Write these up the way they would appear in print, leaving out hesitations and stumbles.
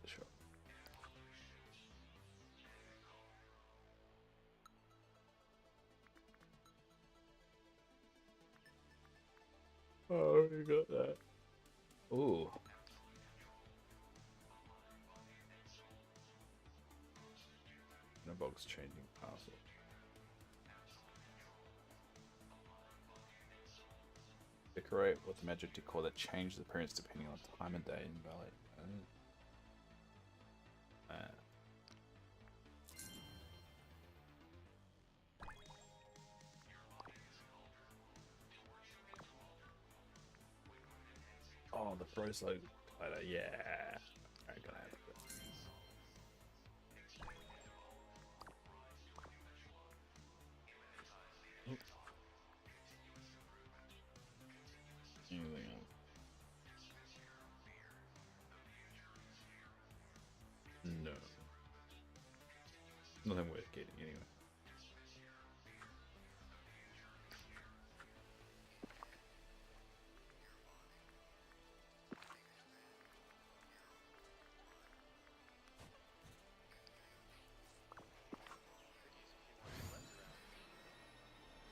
Sure. Oh, we got that. Ooh. Nabog's changing castle. Decorate with magic decor that changes appearance depending on time of day and valley. Oh, the pro slow glider, yeah. I'm gonna have it. Anything else? No. Nothing worth getting anyway.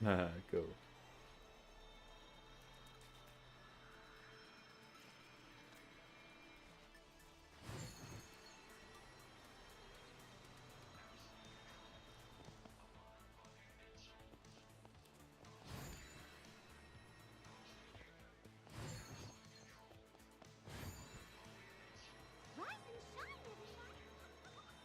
Ah, cool. Rise and shine, everyone!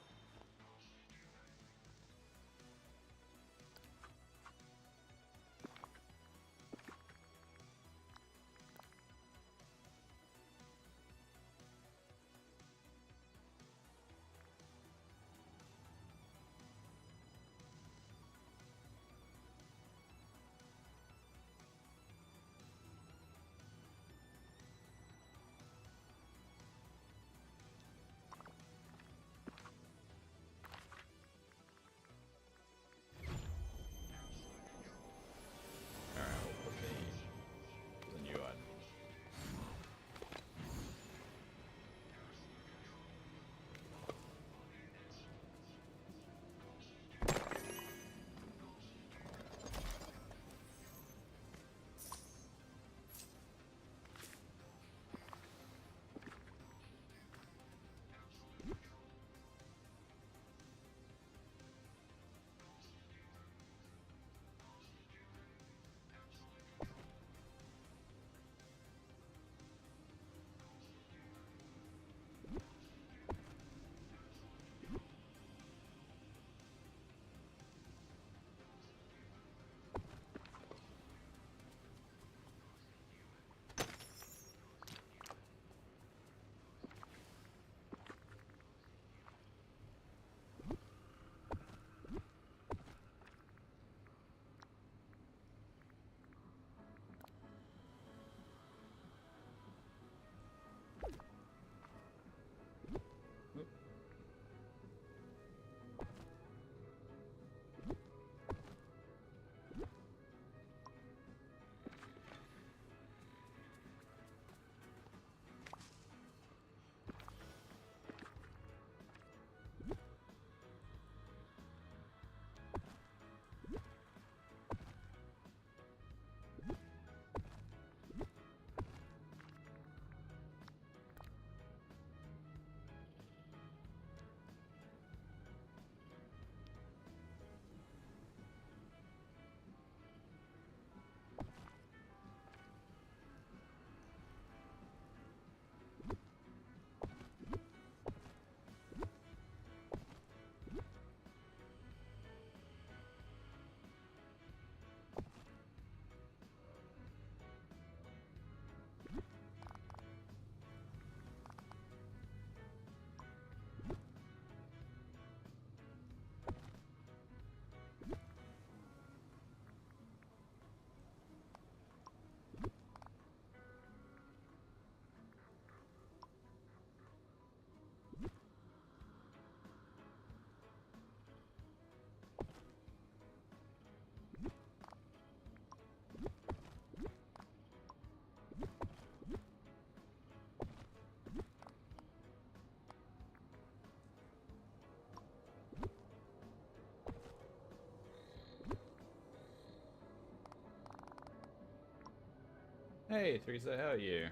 Hey, Teresa, how are you?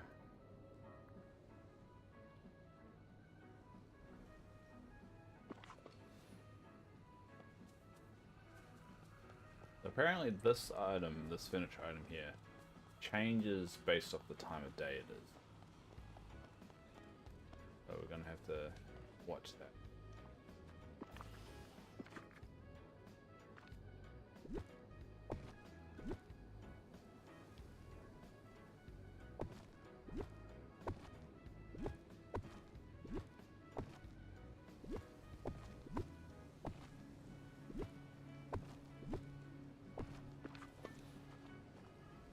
Apparently this item, this furniture item here, changes based off the time of day it is. So we're gonna have to watch that.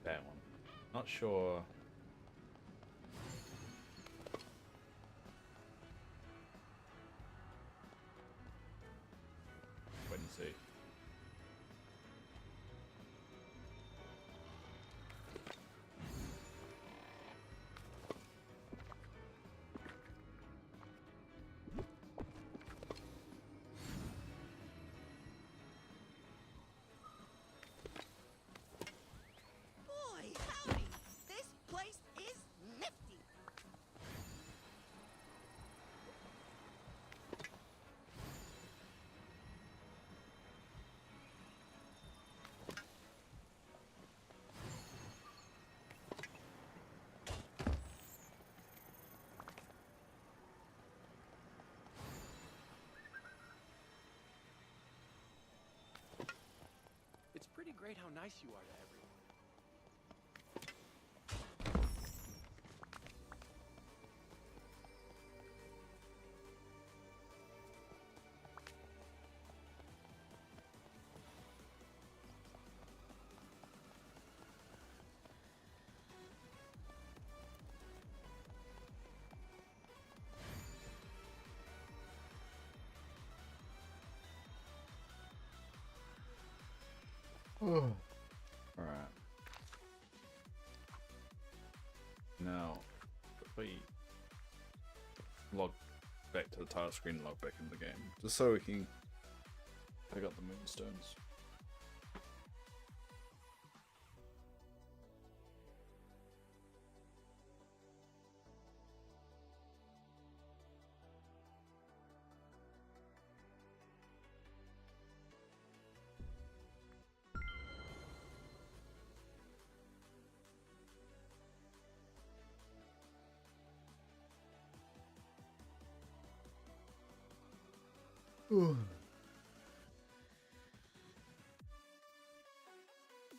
That one. Not sure. Wait and see. Boy, howdy! This place is nifty! It's pretty great how nice you are to everyone. Alright. Now, if we log back to the title screen and log back into the game, just so we can pick up the moonstones.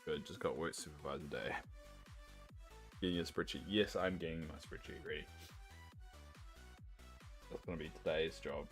Good, just got work supervisor day. Getting your spreadsheet. Yes, I'm getting my spreadsheet ready. That's gonna be today's job.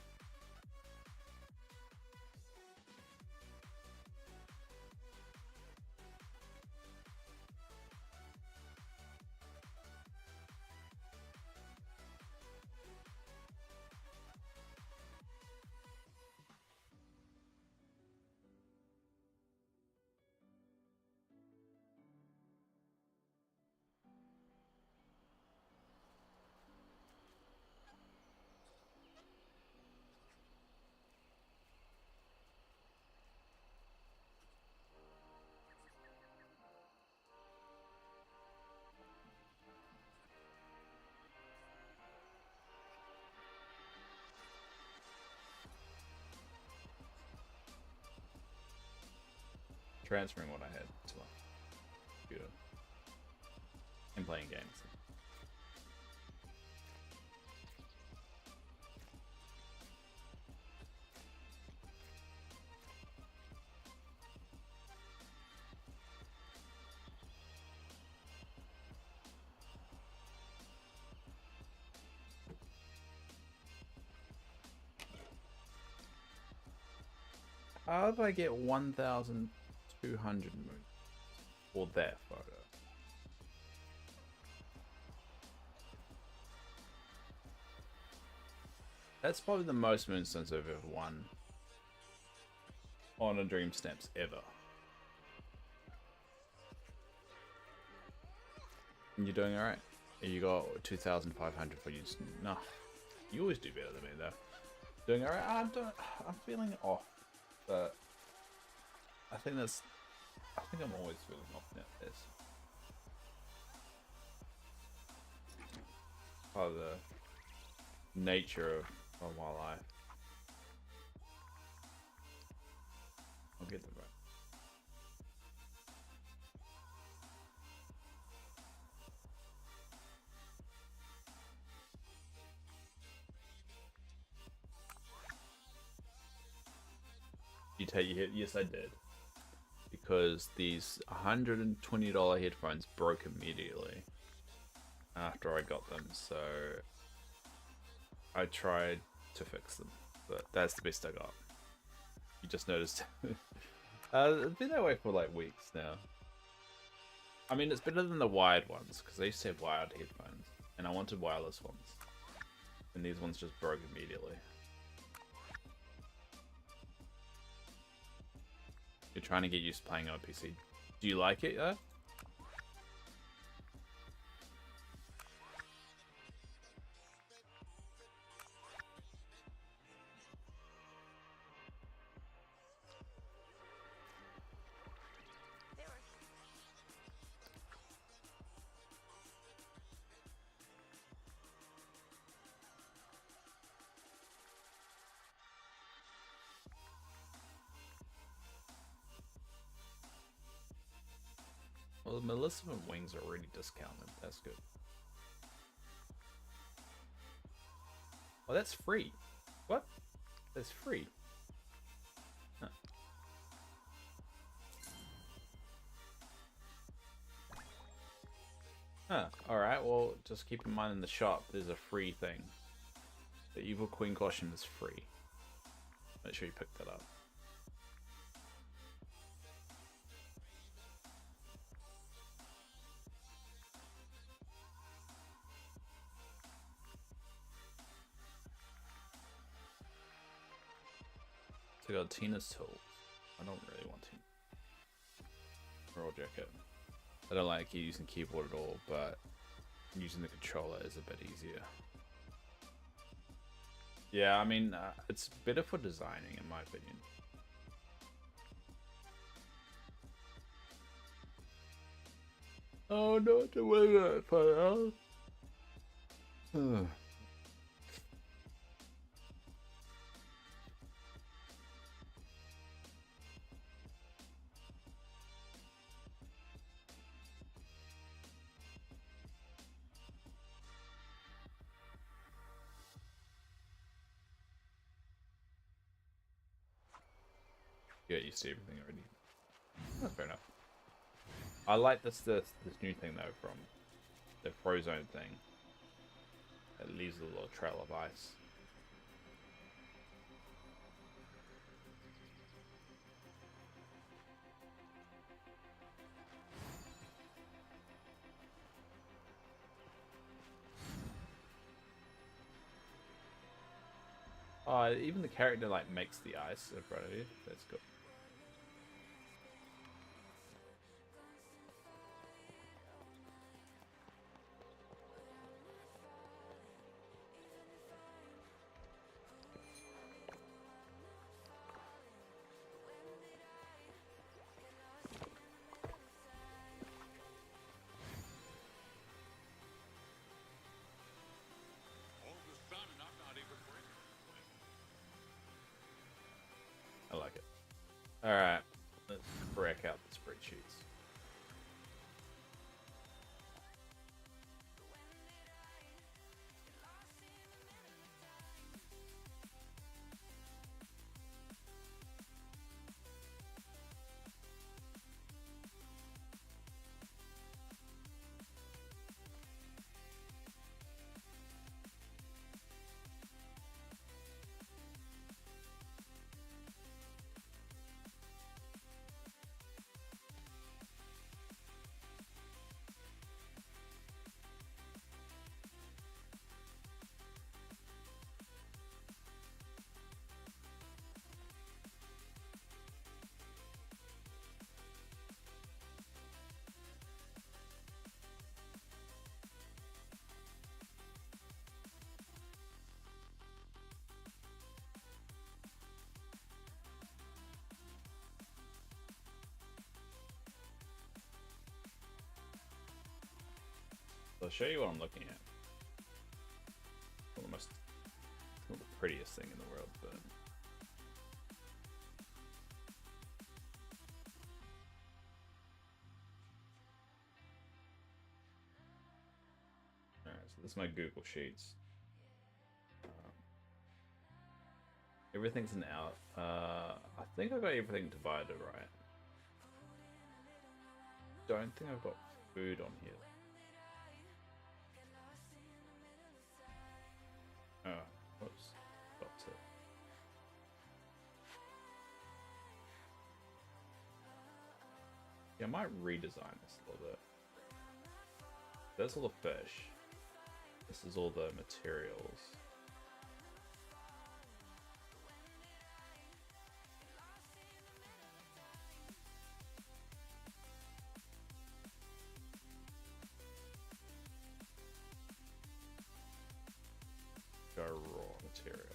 Transferring what I had to my computer and playing games. How did I get 1,200 moons for that photo? That's probably the most moonstones I've ever won on a Dream Snaps ever. And you're doing alright? You got 2,500 for you. No, you always do better than me though. Doing alright? I'm feeling off, but I think I'm always feeling off now. This. part of the nature of wildlife. I'll get them right. You take your hit? Yes, I did. Because these $120 headphones broke immediately after I got them, so I tried to fix them, but that's the best I got. You just noticed. It's been that way for like weeks now. I mean, it's better than the wired ones, because I used to have wired headphones, and I wanted wireless ones. And these ones just broke immediately. You're trying to get used to playing on a PC. Do you like it, though? Well, the Maleficent wings are already discounted. That's good. Oh, that's free. What? That's free. Huh. Huh. Alright, well, just keep in mind in the shop there's a free thing. The Evil Queen costume is free. Make sure you pick that up. So I got Tina's tools. I don't really want Tina. Roll jacket. I don't like using keyboard at all, but using the controller is a bit easier. Yeah, I mean, it's better for designing, in my opinion. Oh, not to wear that for now. Yeah, you see everything already. That's fair enough. I like this new thing though from the Frozone thing. It leaves a little trail of ice. Even the character like makes the ice in front of you. That's good. I like it. Alright, let's break out the spreadsheets. So I'll show you what I'm looking at. prettiest thing in the world, but alright, so this is my Google Sheets. Everything's an out. I think I got everything divided right. Don't think I've got food on here. Oh, whoops. Got to. Yeah, I might redesign this a little bit. That's all the fish. This is all the materials. Go raw materials.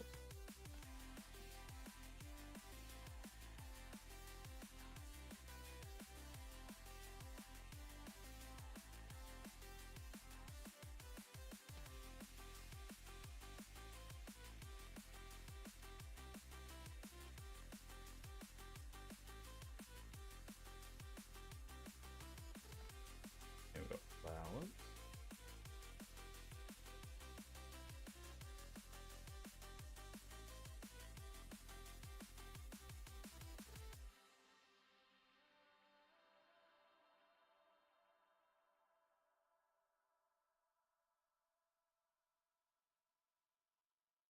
Here we've got flowers.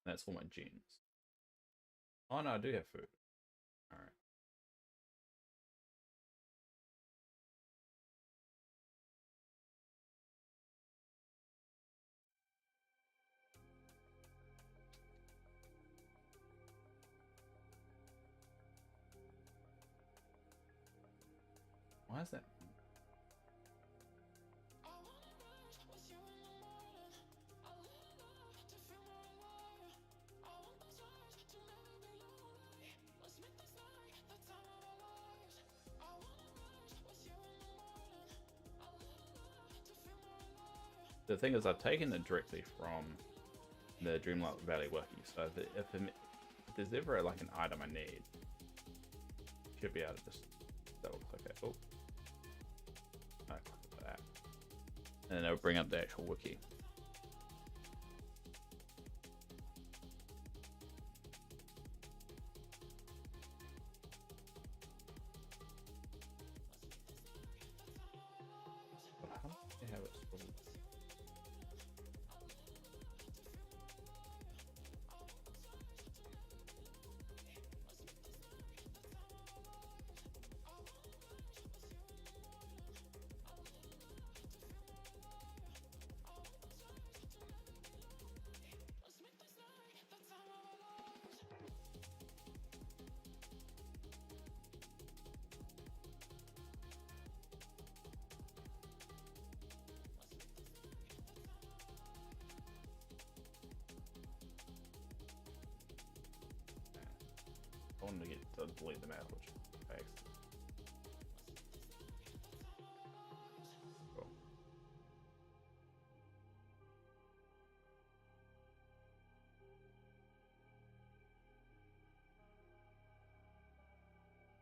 That's all my genes. Oh no, I do have food. Alright. Why is that? The thing is, I've taken it directly from the Dreamlight Valley wiki, so if there's ever like an item I need, should be able to just double click it. Oh, I click that, and then it'll bring up the actual wiki. But how do they have it stored? I wanted to get to delete the map, which I accidentally. Cool.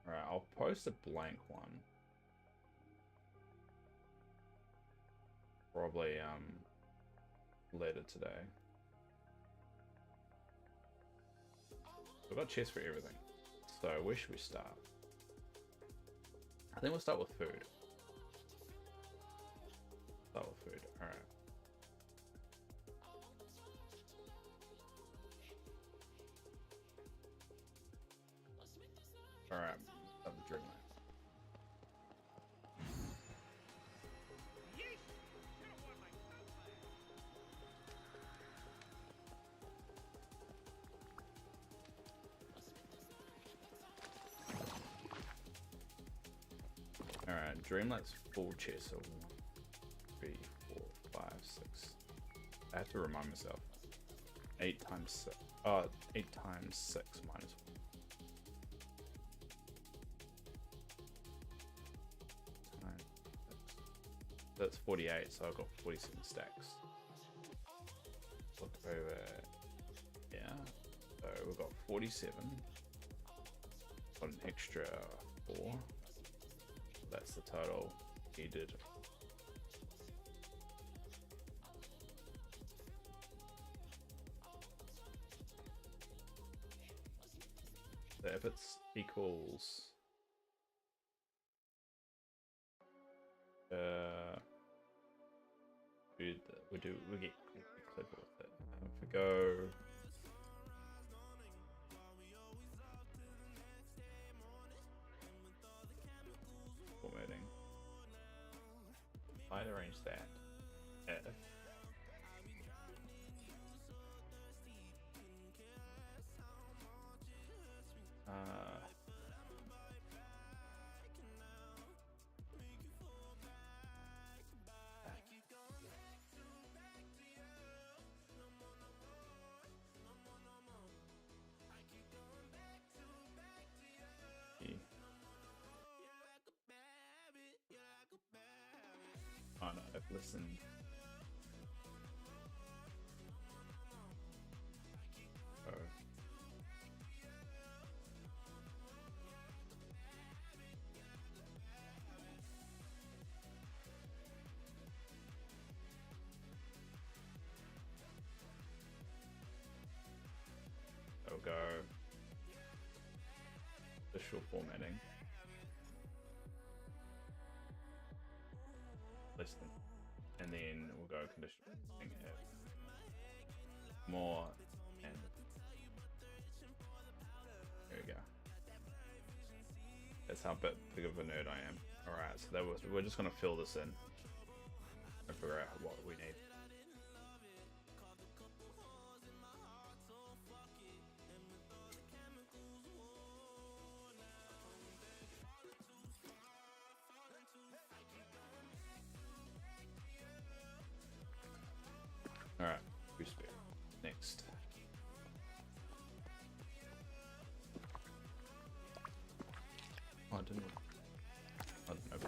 Alright, I'll post a blank one. Probably later today. We've got chests for everything. So where should we start? I think we'll start with food. Start with food. Alright. Alright. I'll drink that. Alright, Dreamlight's full chest, so 1, 3, 4, 5, 6. I have to remind myself. 8 times 6. 8 times 6 minus 1. Times 6. That's 48, so I've got 47 stacks. Look over. Yeah. we've got 47. Got an extra 4. That's the total needed. So if it's equals we get clever with it. If we go formatting, I'd arrange that if oh no, I've listened. Oh. That'll go visual formatting. Listen, and then we'll go conditional thing if more, and there we go. That's how big of a nerd I am. All right, so we're just gonna fill this in and figure out what we need. Alright, Gooseberry. Next. Oh, I didn't open it.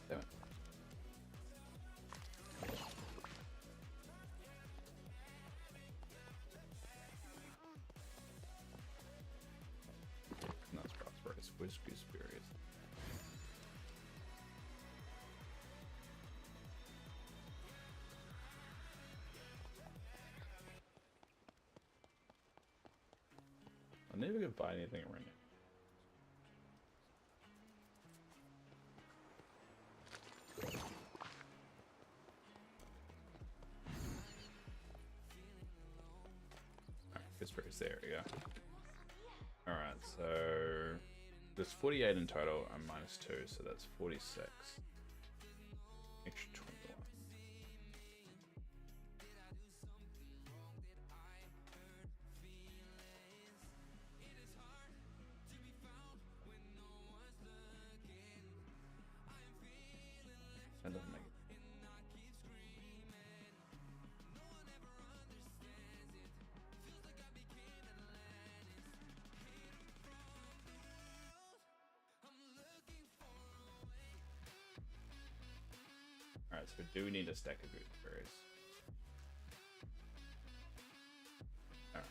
Damn it. Nuts, raspberries. Where's gooseberries? I never could buy anything around here. Alright, gooseberries, there we go. Alright, so there's 48 in total and minus 2, so that's 46. Extra 21. That doesn't make it. Alright, so we do need a stack of gooseberries. Alright.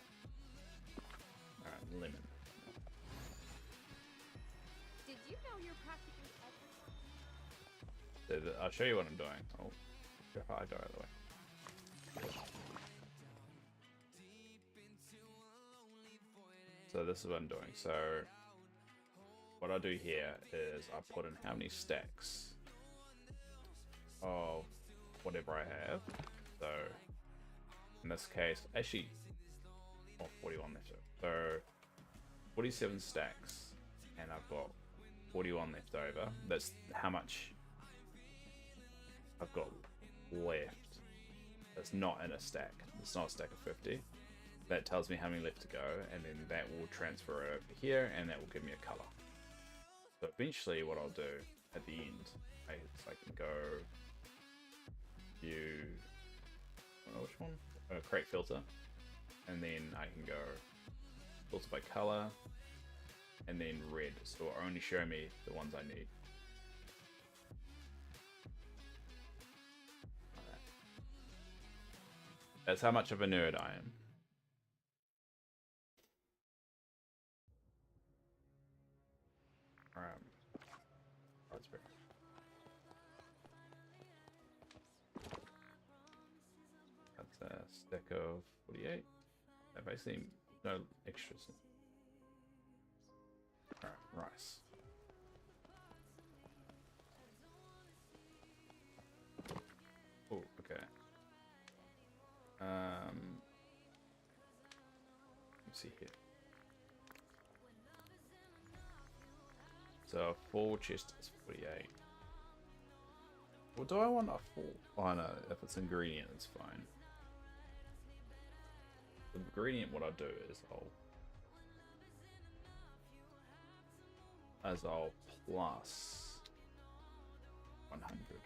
Alright, lemon. Did you know you're practically I'll show you what I'm doing. Oh, if I go out of the way. So this is what I'm doing. So what I do here is I put in how many stacks of whatever I have. So in this case, actually, 41 left. So 47 stacks, and I've got 41 left over. That's how much I've got left. That's not in a stack. It's not a stack of 50. That tells me how many left to go, and then that will transfer over here, and that will give me a color. So eventually what I'll do at the end, I can go view, which one? Create filter, and then I can go filter by color, and then red, so it'll only show me the ones I need. That's how much of a nerd I am. Raspberry. That's a stack of 48. That basically no extras. Alright, rice. Oh, okay. Let's see here. So a full chest is 48. Well, do I want a full? Oh no, if it's ingredient, it's fine. The ingredient, what I'll do is I'll plus 100.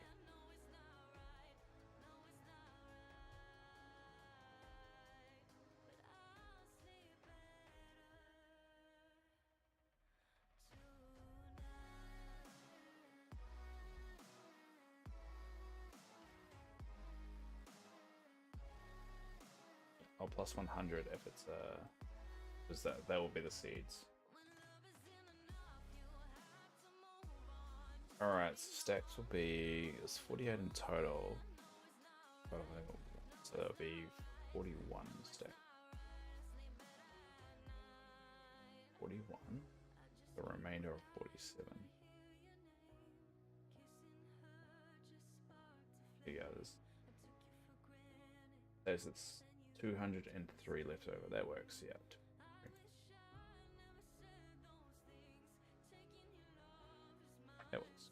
Or plus 100 if it's because that will be the seeds. Alright, so stacks will be, it's 48 in total. So it'll be 41 stack. 41. The remainder of 47. Here you go, there's it's 203 left over. That works, yeah. That works.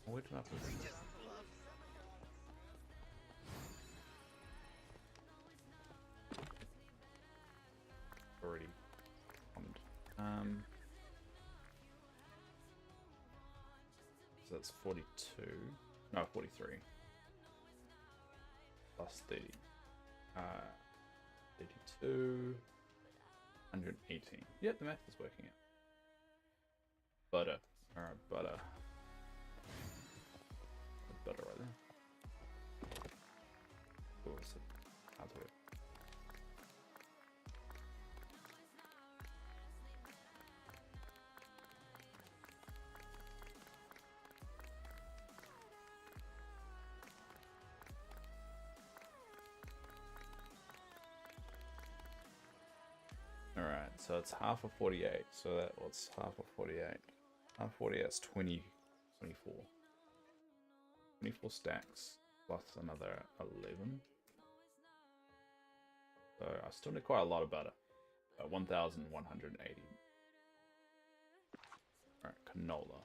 Where did I put it? Already commented. So that's 42. No, 43. Plus 30. 32. 118. Yep, the math is working out. Butter. Alright, butter. Butter right there. Oh, it's hard to work. Alright, so it's half of 48. So that what's half of 48? Half of 48 is 20, 24. 24 stacks plus another 11. So I still need quite a lot of butter. 1,180. Alright, canola.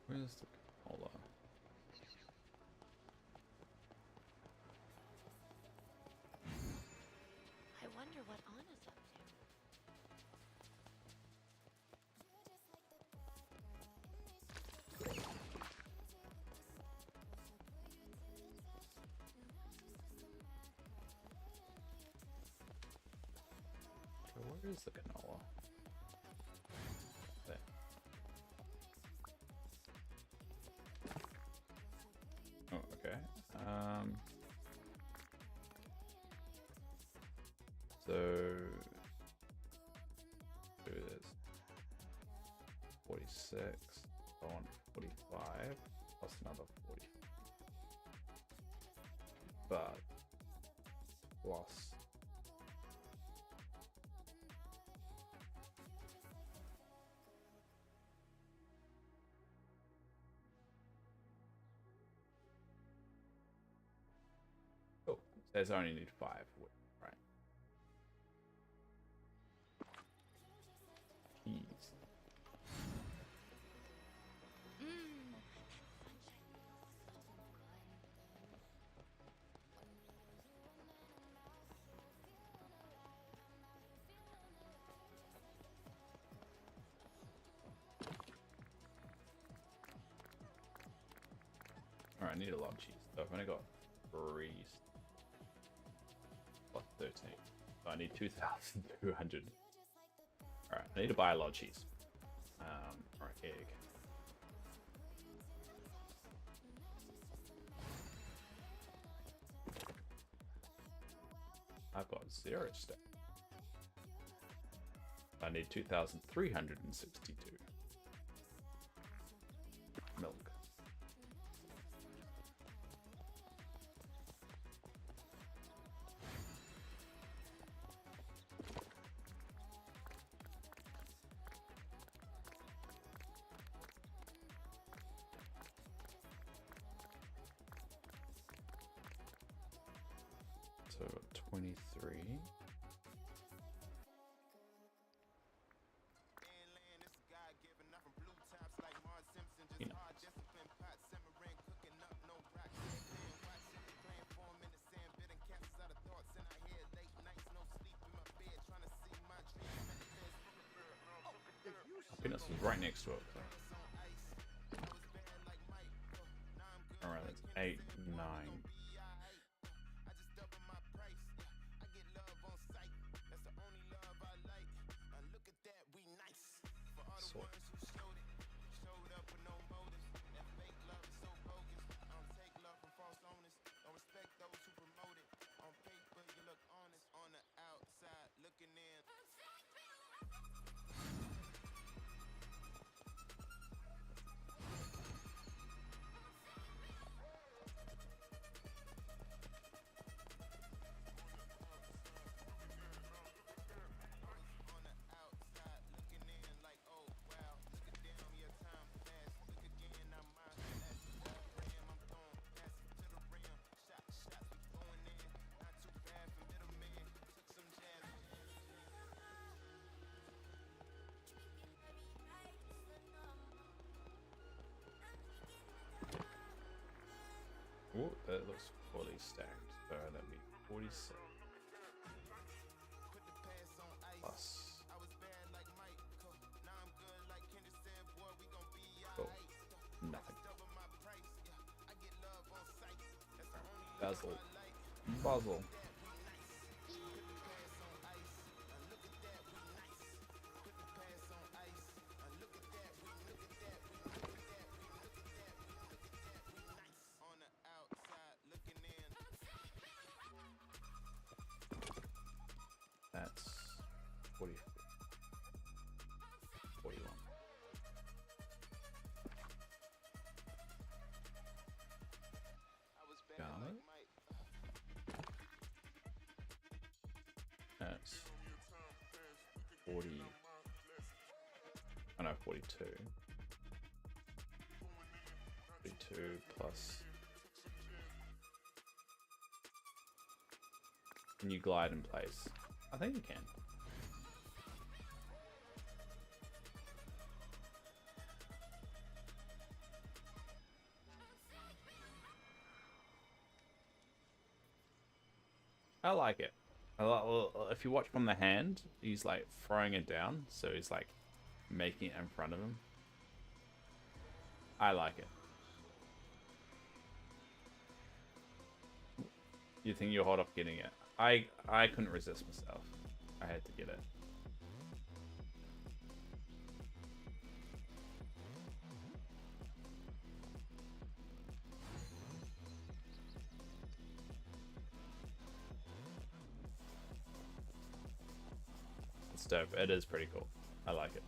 Where's the canola? I wonder what Anna's up to. Okay, where is the canola? There. Oh, okay. So do this. 46. I want 45 plus another 40. But plus oh, there's only need 5, right? Keys. I need a lot of cheese. So I've only got 3 plus 13. So I need 2,200. Alright, I need to buy a lot of cheese. Or egg. I've got 0 stack. I need 2,362 milk. So 23. Peanuts. Peanuts is right next to it. So. Alright, that's 8, 9. Sort. Oh, that looks fully stacked. So that'd be 46 plus. Oh, nothing. Basil. Basil. That's 44. 41. Garlic. That's 40. Oh no, 42. 42 plus. Can you glide in place? I think you can. I like it. If you watch from the hand, he's like throwing it down, so he's like making it in front of him. I like it. You think you'll hold off getting it? I couldn't resist myself. I had to get it. It's dope. It is pretty cool. I like it.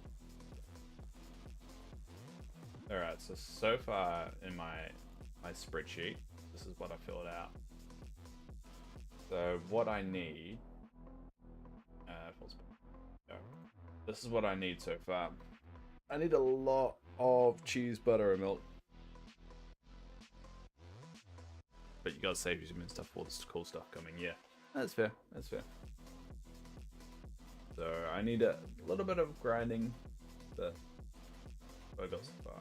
Alright, so far in my spreadsheet, this is what I filled out. So what I need, this is what I need so far. I need a lot of cheese, butter, and milk. But you gotta save your stuff for this cool stuff coming. Yeah, that's fair. That's fair. So I need a little bit of grinding. But what I got so far.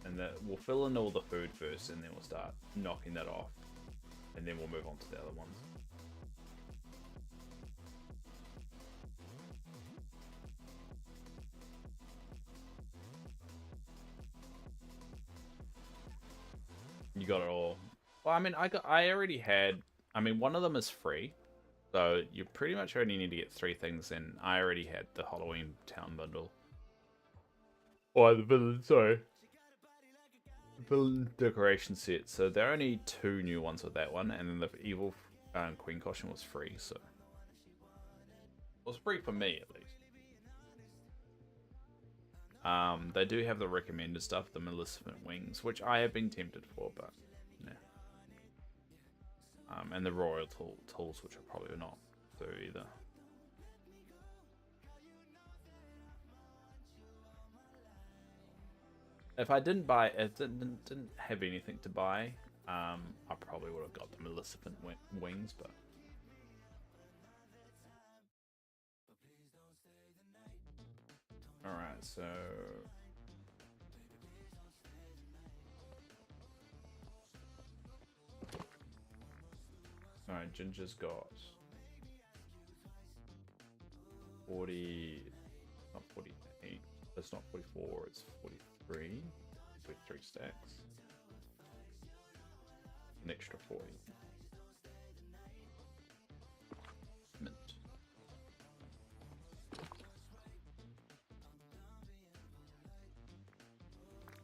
And that we'll fill in all the food first, and then we'll start knocking that off, and then we'll move on to the other ones. You got it all. Well, I mean, I already had. I mean, one of them is free, so you pretty much only need to get 3 things. And I already had the Halloween Town bundle. Or the villain, sorry. Villain decoration set. So there are only 2 new ones with that one, and then the evil Queen costume was free. So it was free for me at least. They do have the recommended stuff, the Maleficent wings, which I have been tempted for, but yeah. And the royal tools, which are probably not through either. If I didn't buy, if didn't have anything to buy, I probably would have got the Maleficent wings, but. Alright, so... Alright, Ginger's got 40... not 48, it's not 44, it's 43. 43 stacks. An extra 40. Mint.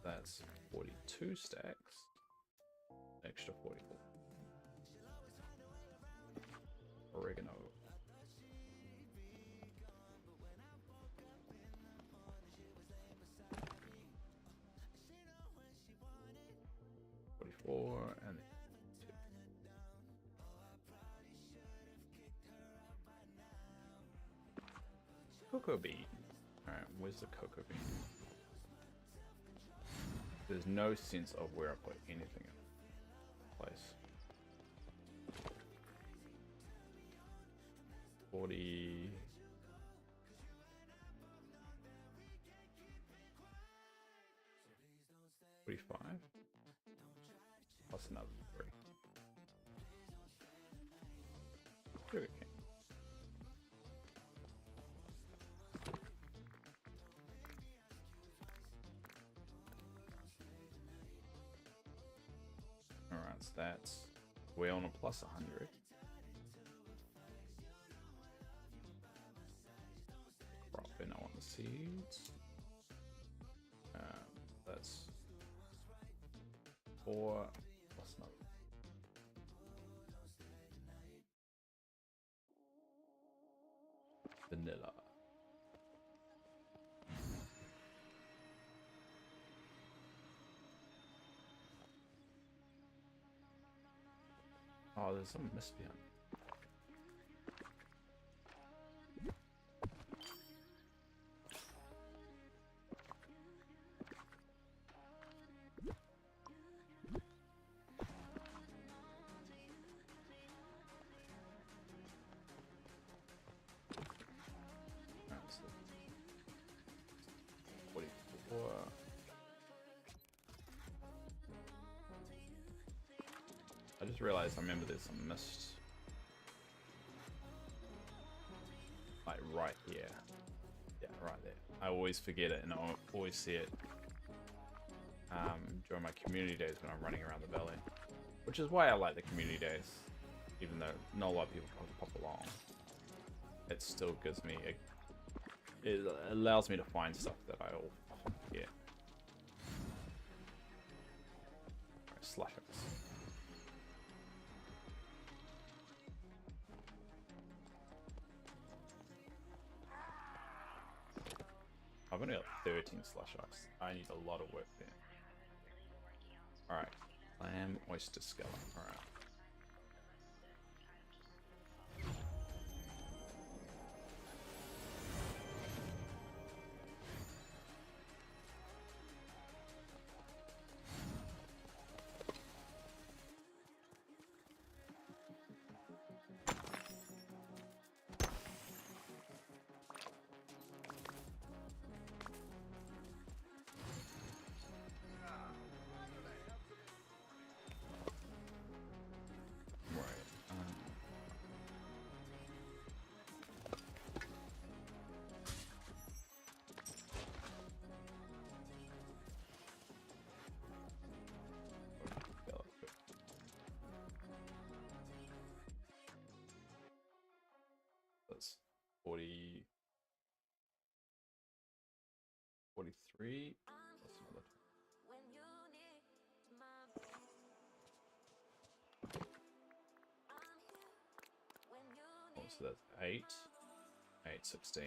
That's 42 stacks. Extra 44. Oregano. And 2. Cocoa bean. Alright, where's the cocoa bean? There's no sense of where I put anything in place. 40. 45. Plus another 3. Sugar cane. Alright, so that's we're on a plus 100. Crop in on the seeds. That's 4 plus another. Vanilla. Oh, there's some mist behind. That's 44. I just realized I remember there's some mist like right here. Yeah, right there. I always forget it and I always see it during my community days when I'm running around the valley. Which is why I like the community days. Even though not a lot of people pop along. It still gives me it allows me to find stuff that I often forget. Slush ups. I've only got 13 slush ice. I need a lot of work there. Alright. Clam, oyster, scallop. Alright. 40, 43. What's another? Oh, so that's 8, 8, 16,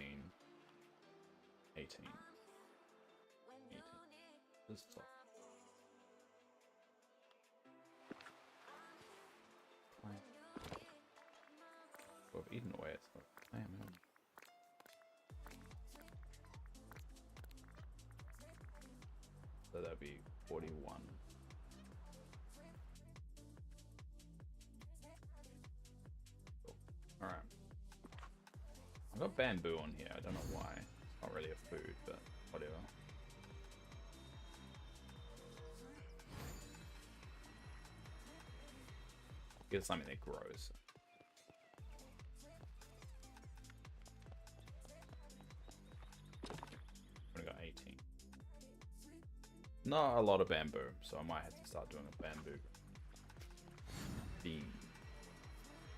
18. 18. This is top. Well, I've eaten away. It's not. I am. So that'd be 41. Cool. Alright. I've got bamboo on here. I don't know why. It's not really a food, but whatever. It's something that grows. Only got 18. Not a lot of bamboo, so I might have to start doing a bamboo beam.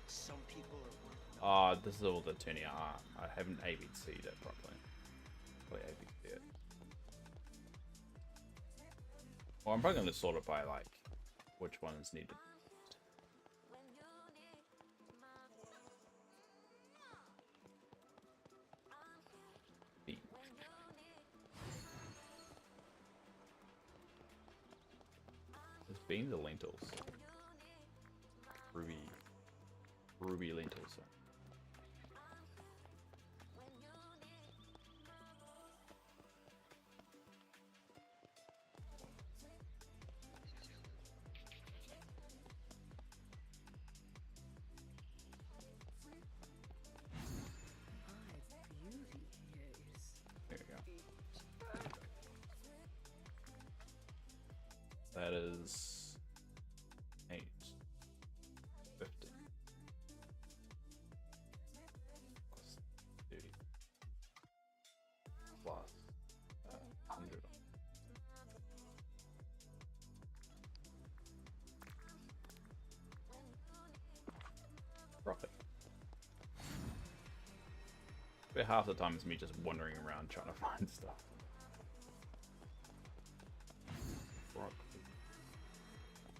Some people are worth Ah, this is all the tuning art. I haven't ABC'd it properly. Probably ABC it. Well, I'm probably going to sort it by like which ones needed. Beam. This beans are lentils. Ruby lentils. There we go. That is 8, 50. Plus 30. Plus 100. Profit. But half the time it's me just wandering around trying to find stuff. Broccoli.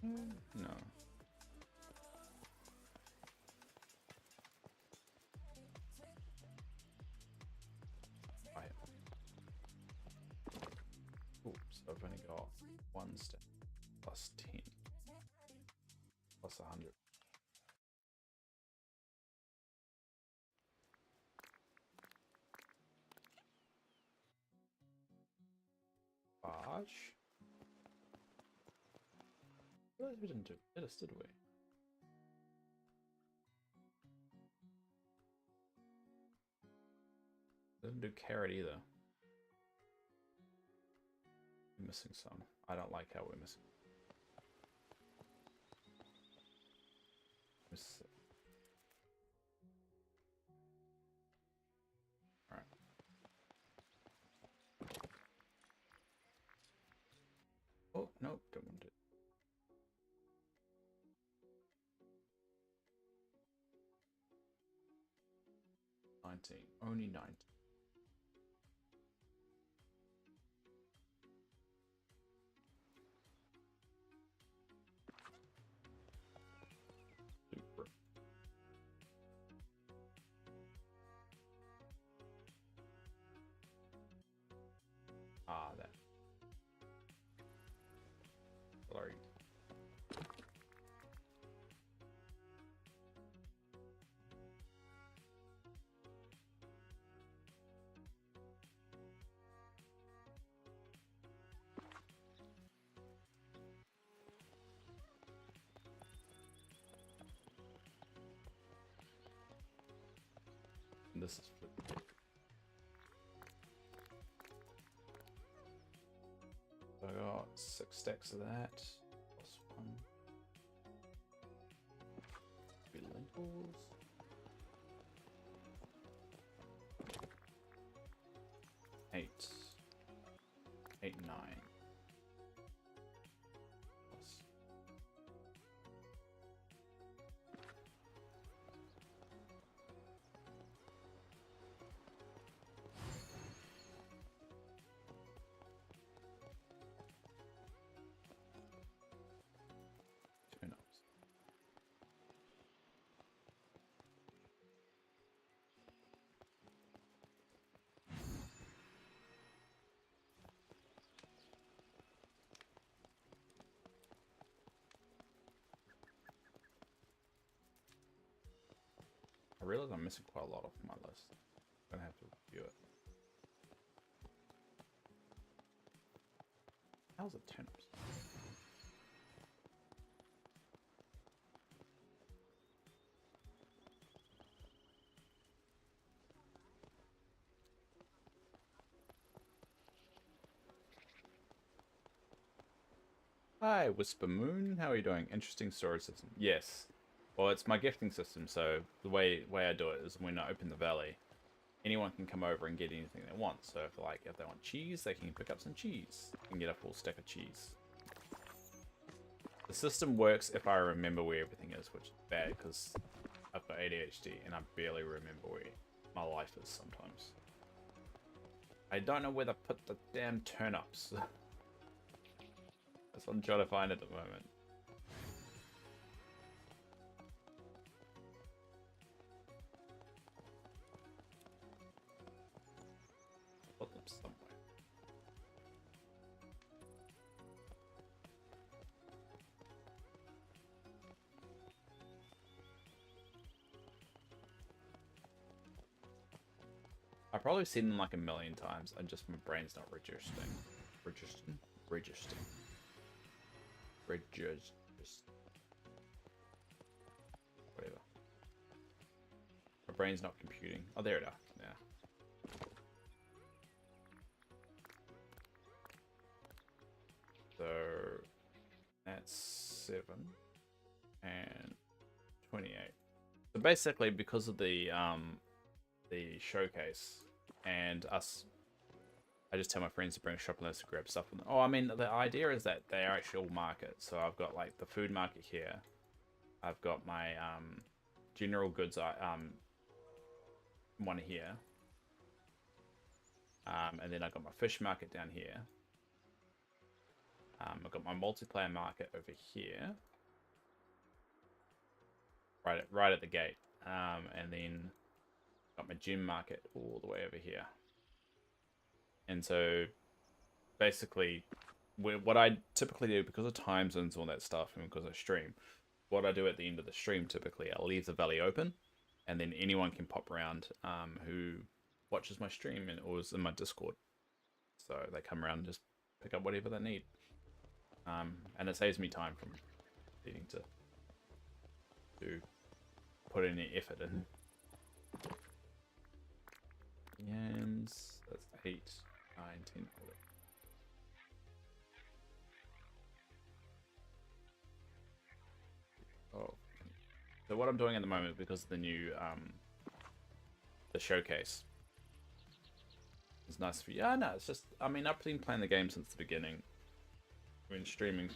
No. Oops, I've only got 1 step. Plus 10. Plus 100. Barge? I realized we didn't do this, did we? Didn't do carrot either. We're missing some. I don't like how we're missing. Alright. Oh, no, don't want it. Only 19. Super. Ah, that. Sorry. This is flipped. So I got 6 stacks of that. Plus 1. 3 lentils. 8. 8, 9. Plus. I realize I'm missing quite a lot off my list. I'm gonna have to review it. How's it turnips? Hi, Whisper Moon. How are you doing? Interesting storage system. Yes. Well, it's my gifting system, so the way I do it is when I open the valley, anyone can come over and get anything they want. So if they want cheese, they can pick up some cheese and get a full stack of cheese. The system works if I remember where everything is, which is bad because I've got ADHD and I barely remember where my life is sometimes. I don't know where to put the damn turnips. That's what I'm trying to find at the moment. Put them somewhere. I've probably seen them like a million times, and just my brain's not registering. Registering. Whatever. My brain's not computing. Oh, there it are. Yeah. So that's 7 and 28. So basically, because of the showcase and us, I just tell my friends to bring a shopping list to grab stuff from them. Oh, I mean, the idea is that they are actually all markets. So I've got like the food market here. I've got my general goods one here. And then I've got my fish market down here. I've got my multiplayer market over here. Right at the gate. And then got my gym market all the way over here. And so basically what I typically do, because of time zones and all that stuff, and because I stream, what I do at the end of the stream, typically I'll leave the valley open, and then anyone can pop around who watches my stream and or is in my Discord. So they come around and just pick up whatever they need. And it saves me time from needing to put any effort in. Yams, that's 8, 9, 10, 11. Oh. So what I'm doing at the moment, because of the new, the showcase, it's nice for you. Yeah, no, it's just, I mean, I've been playing the game since the beginning. I've been streaming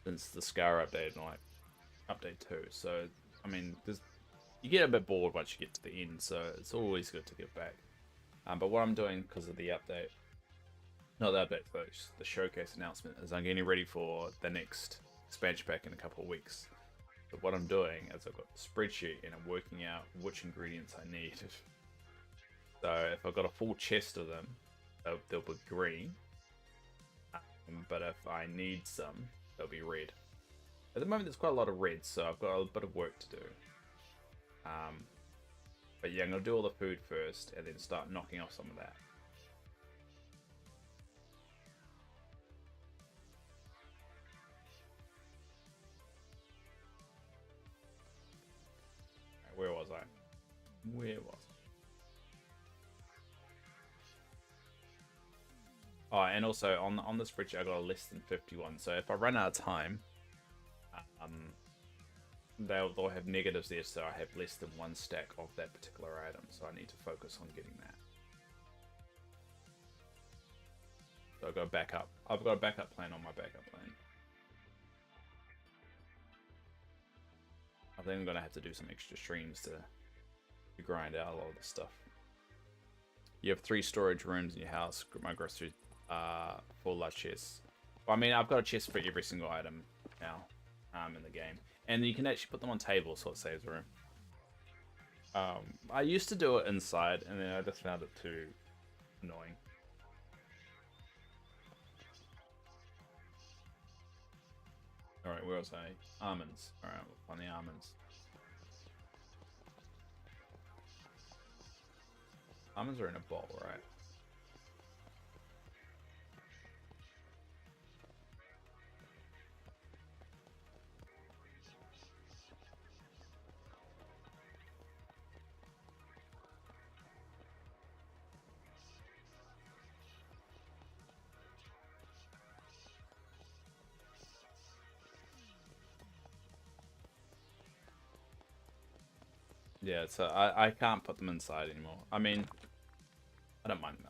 since the Scar update and like update 2. So, I mean, you get a bit bored once you get to the end, so it's always good to get back. But what I'm doing because of the update, not the update, but the showcase announcement, is I'm getting ready for the next expansion pack in a couple of weeks. But what I'm doing is I've got the spreadsheet and I'm working out which ingredients I need. So if I've got a full chest of them, they'll be green. But if I need some, they'll be red. At the moment there's quite a lot of red, so I've got a bit of work to do. But yeah, I'm going to do all the food first and then start knocking off some of that. Right, where was I? Oh, and also on the spreadsheet I got a less than 51. So if I run out of time, they'll have negatives there, so I have less than 1 stack of that particular item, so I need to focus on getting that. So I've got a backup. I've got a backup plan on my backup plan. I think I'm gonna have to do some extra streams to grind out a lot of this stuff. You have 3 storage rooms in your house. My groceries, 4 large chests. Well, I mean, I've got a chest for every single item now in the game. And you can actually put them on tables, so it saves room. I used to do it inside, and then I just found it too annoying. Alright, where was I? Almonds. Alright, we'll find the almonds. Almonds are in a bowl, right? Yeah, so I can't put them inside anymore. I mean, I don't mind them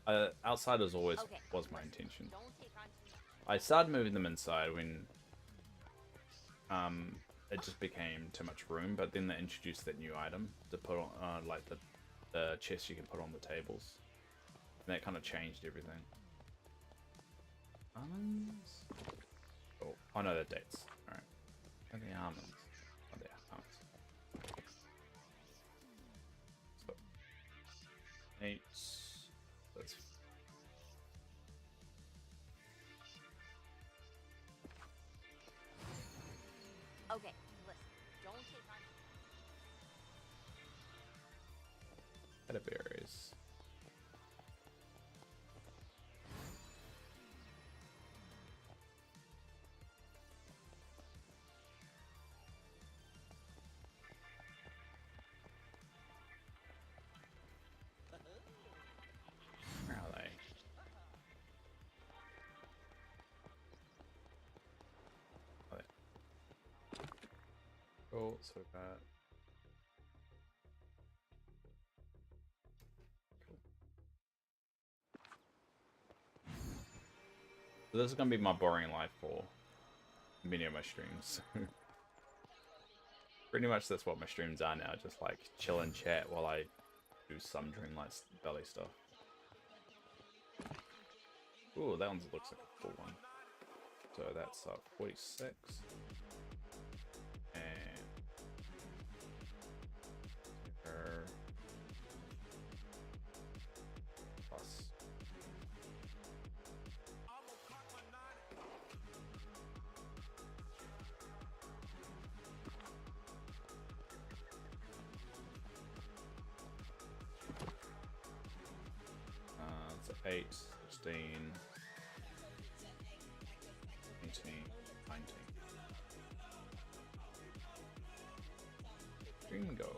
outside. Outside as always Okay, was my intention. don't take on too much. I started moving them inside when it just became too much room, but then they introduced that new item to put on like the chest you can put on the tables. And that kind of changed everything. Almonds? Oh no, they're dates. Alright. Where are the almonds? Oh, they are almonds. So, 8. That's Okay, listen, don't take on too much. berries. Where are they? Oh, there. Cool, so we got. Cool. So this is gonna be my boring life for many of my streams. Pretty much that's what my streams are now, just like chill and chat while I do some Dreamlight Valley stuff. Ooh, that one looks like a full one. So that's 46. And plus. It's 8, 16, 18, 19. Bingo.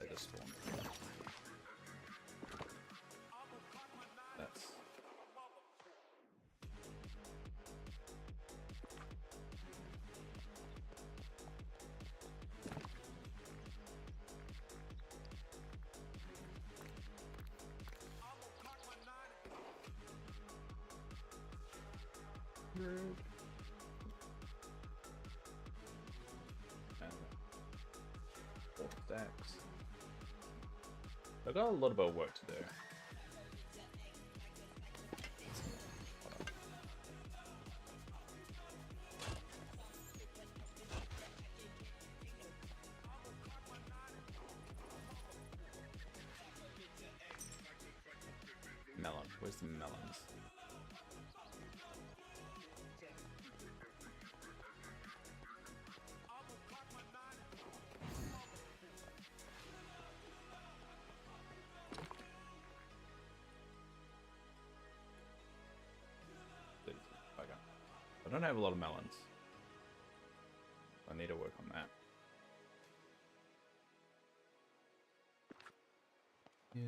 They just spawned. That's. And 4 stacks. I've got a little bit of work to do. Melon. Where's the melons? Okay. I don't have a lot of melons. I need to work on that. Yes.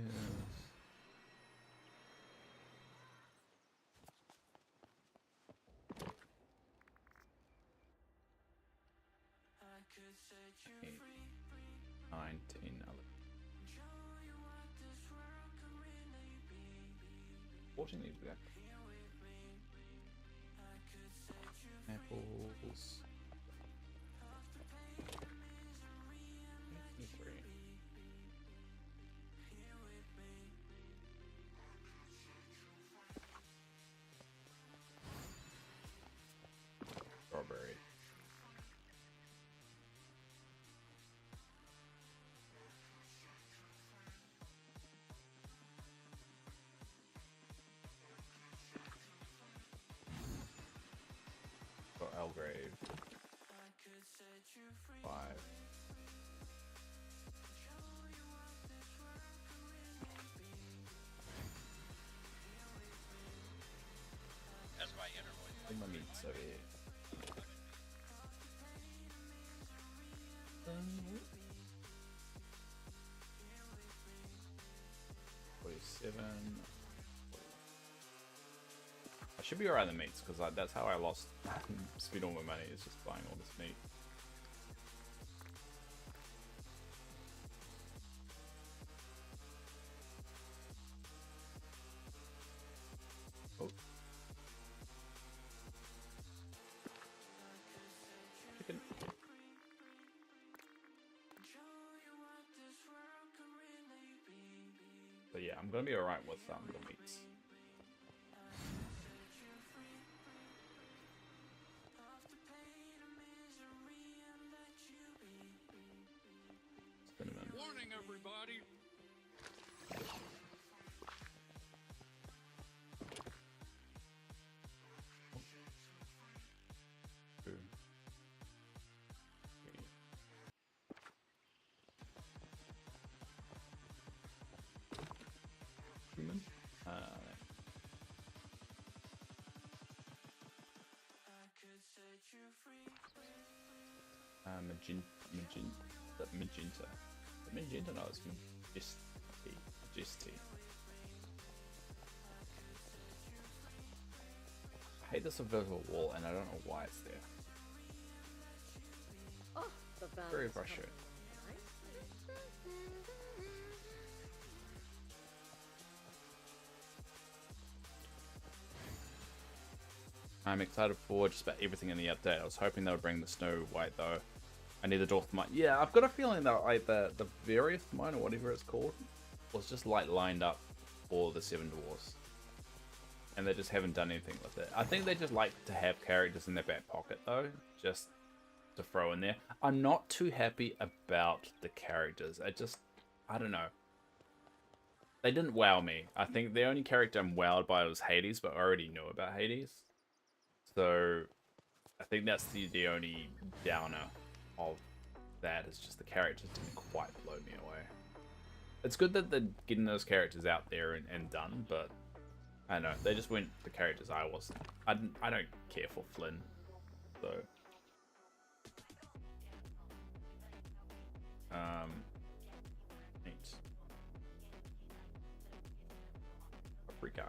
Eight, 9, 10, 11. 14 leaves back. Apples. 23. Strawberry. $47. I should be alright in the meats because that's how I spent all my money, is just buying all this meat. Oh. Chicken. But yeah, I'm gonna be alright with the meats. Cinnamon. Warning, everybody! Two. Three. Human. Magenta. The magenta, no, it's majesty. I hate this invisible wall, and I don't know why it's there. Oh, the Very frustrating. I'm excited for just about everything in the update. I was hoping they would bring the Snow White though. I need the Dwarf Mine. Yeah, I've got a feeling that like the Various Mine or whatever it's called was just like lined up for the Seven Dwarfs, and they just haven't done anything with it. I think they just like to have characters in their back pocket though, just to throw in there. I'm not too happy about the characters. I don't know. They didn't wow me. I think the only character I'm wowed by was Hades, but I already knew about Hades. So I think that's the only downer of that, is just the characters didn't quite blow me away. It's good that they're getting those characters out there and done, but I don't know, they just weren't the characters I wasn't. I don't care for Flynn, so neat. Paprika.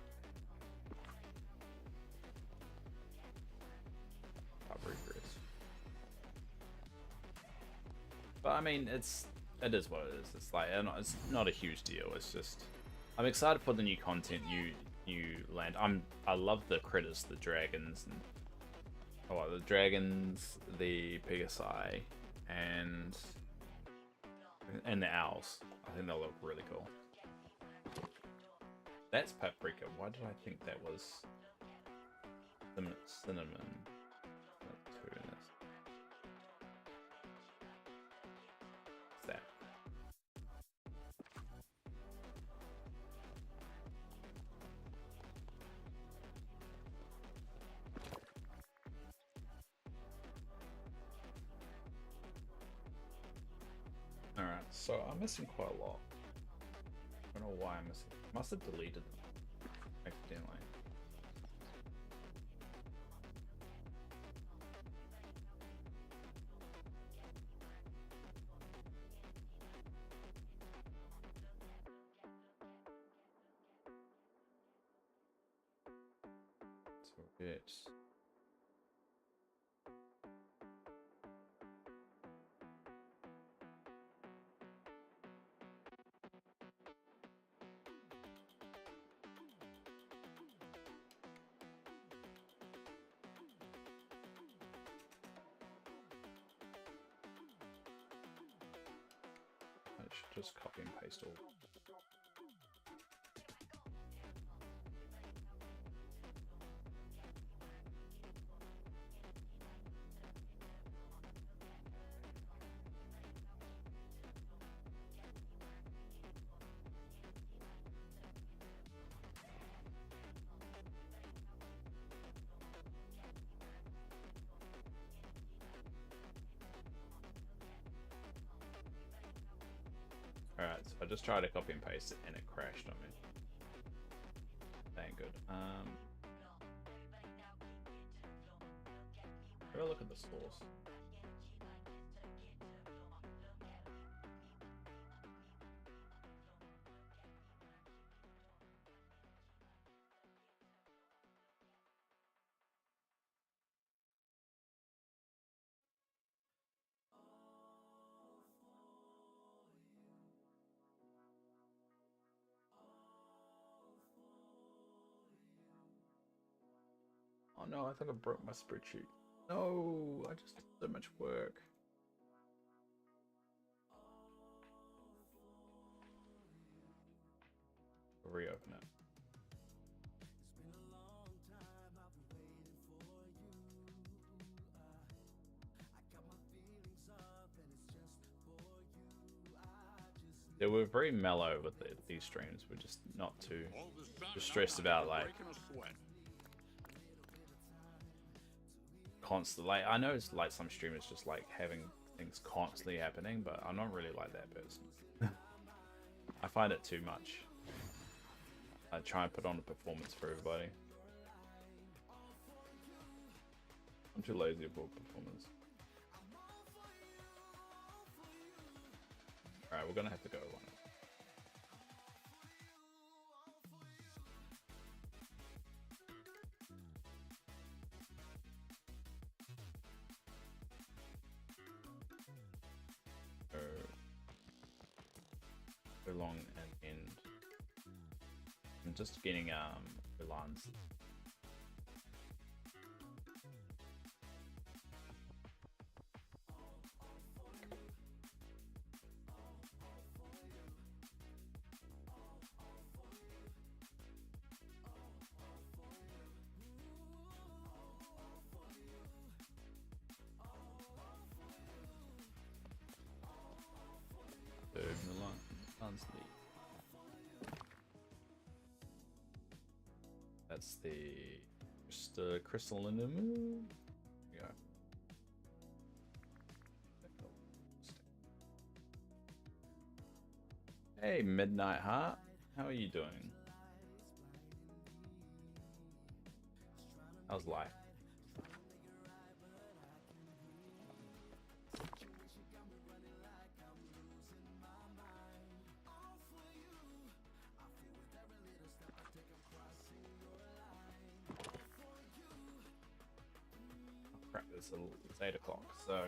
But I mean, it is what it is. It's like, it's not a huge deal. It's just, I'm excited for the new content, new land. I love the critters, the dragons, and the dragons, the Pegasi, and the owls. I think they'll look really cool. That's paprika. Why did I think that was cinnamon? Alright, so I'm missing quite a lot. I don't know why I'm missing. Must have deleted them accidentally. So it's just copy and paste all. Alright, so I just tried to copy and paste it and it crashed on me. That ain't good. Have a look at the source. Oh no, I think I broke my spreadsheet. No, I just did so much work. Reopen it. Yeah, we're very mellow with these streams. We're just not too stressed about like constant. Like I know it's like some streamers just like having things constantly happening, but I'm not really like that person. I find it too much. I try and put on a performance for everybody. I'm too lazy for performance. Alright, we're gonna have to go on it. Go long and end. I'm just getting Milan's. Milan's lead. That's the just crystal in the moon. Yeah. Hey, Midnight Heart. How are you doing? How's life? Crap, it's 8 o'clock. So,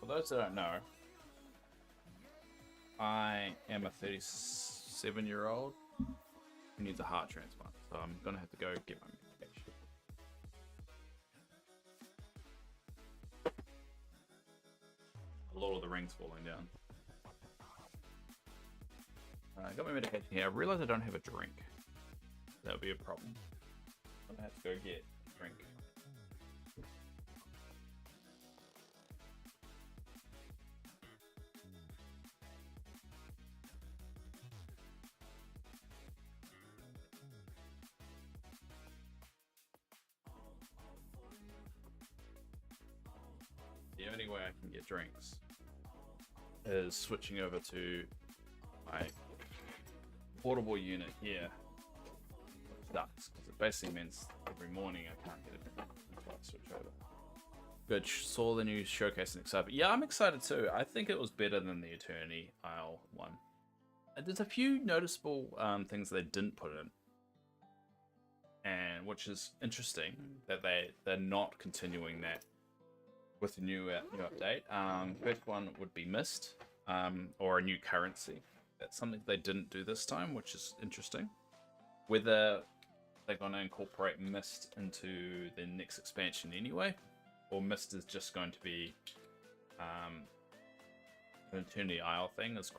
for those that don't know, I am a 37-year-old who needs a heart transplant. So I'm gonna have to go get my medication. Lord of the Rings falling down. I got my medication here. I realized I don't have a drink. That would be a problem. I'm gonna have to go get a drink. The only way I can get drinks is switching over to my portable unit here. Sucks, because it basically means every morning I can't get it until I switch over. Good, saw the new showcase and excited. Yeah, I'm excited too. I think it was better than the Eternity Isle one. There's a few noticeable things they didn't put in, and which is interesting that they're not continuing that with the new update. First one would be Mist, or a new currency. That's something they didn't do this time, which is interesting. Whether they're going to incorporate Mist into the next expansion anyway, or Mist is just going to be an Eternity Isle thing is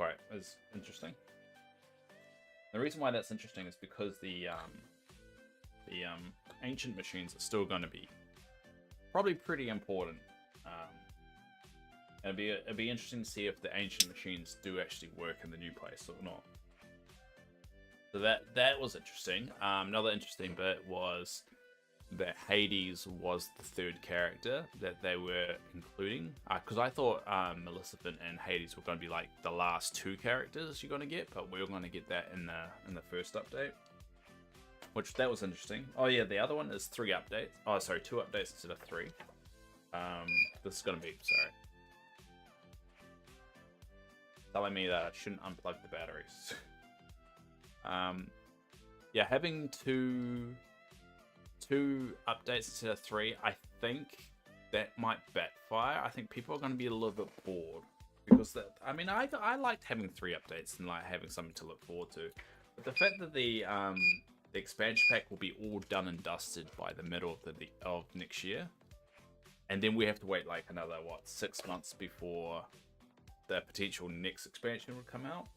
interesting. The reason why that's interesting is because the ancient machines are still going to be probably pretty important. And it'd be interesting to see if the ancient machines do actually work in the new place or not. So that was interesting. Another interesting bit was that Hades was the third character that they were including. Because I thought Maleficent and Hades were going to be like the last two characters you're going to get, but we were going to get that in the first update. Which that was interesting. Oh yeah, the other one is 3 updates. Oh sorry, 2 updates instead of 3. This is going to be telling me that I shouldn't unplug the batteries. Yeah, having two updates instead of 3, I think that might backfire. I think people are going to be a little bit bored because I liked having 3 updates and like having something to look forward to. But the fact that the the expansion pack will be all done and dusted by the middle of next year, and then we have to wait like another 6 months before the potential next expansion will come out.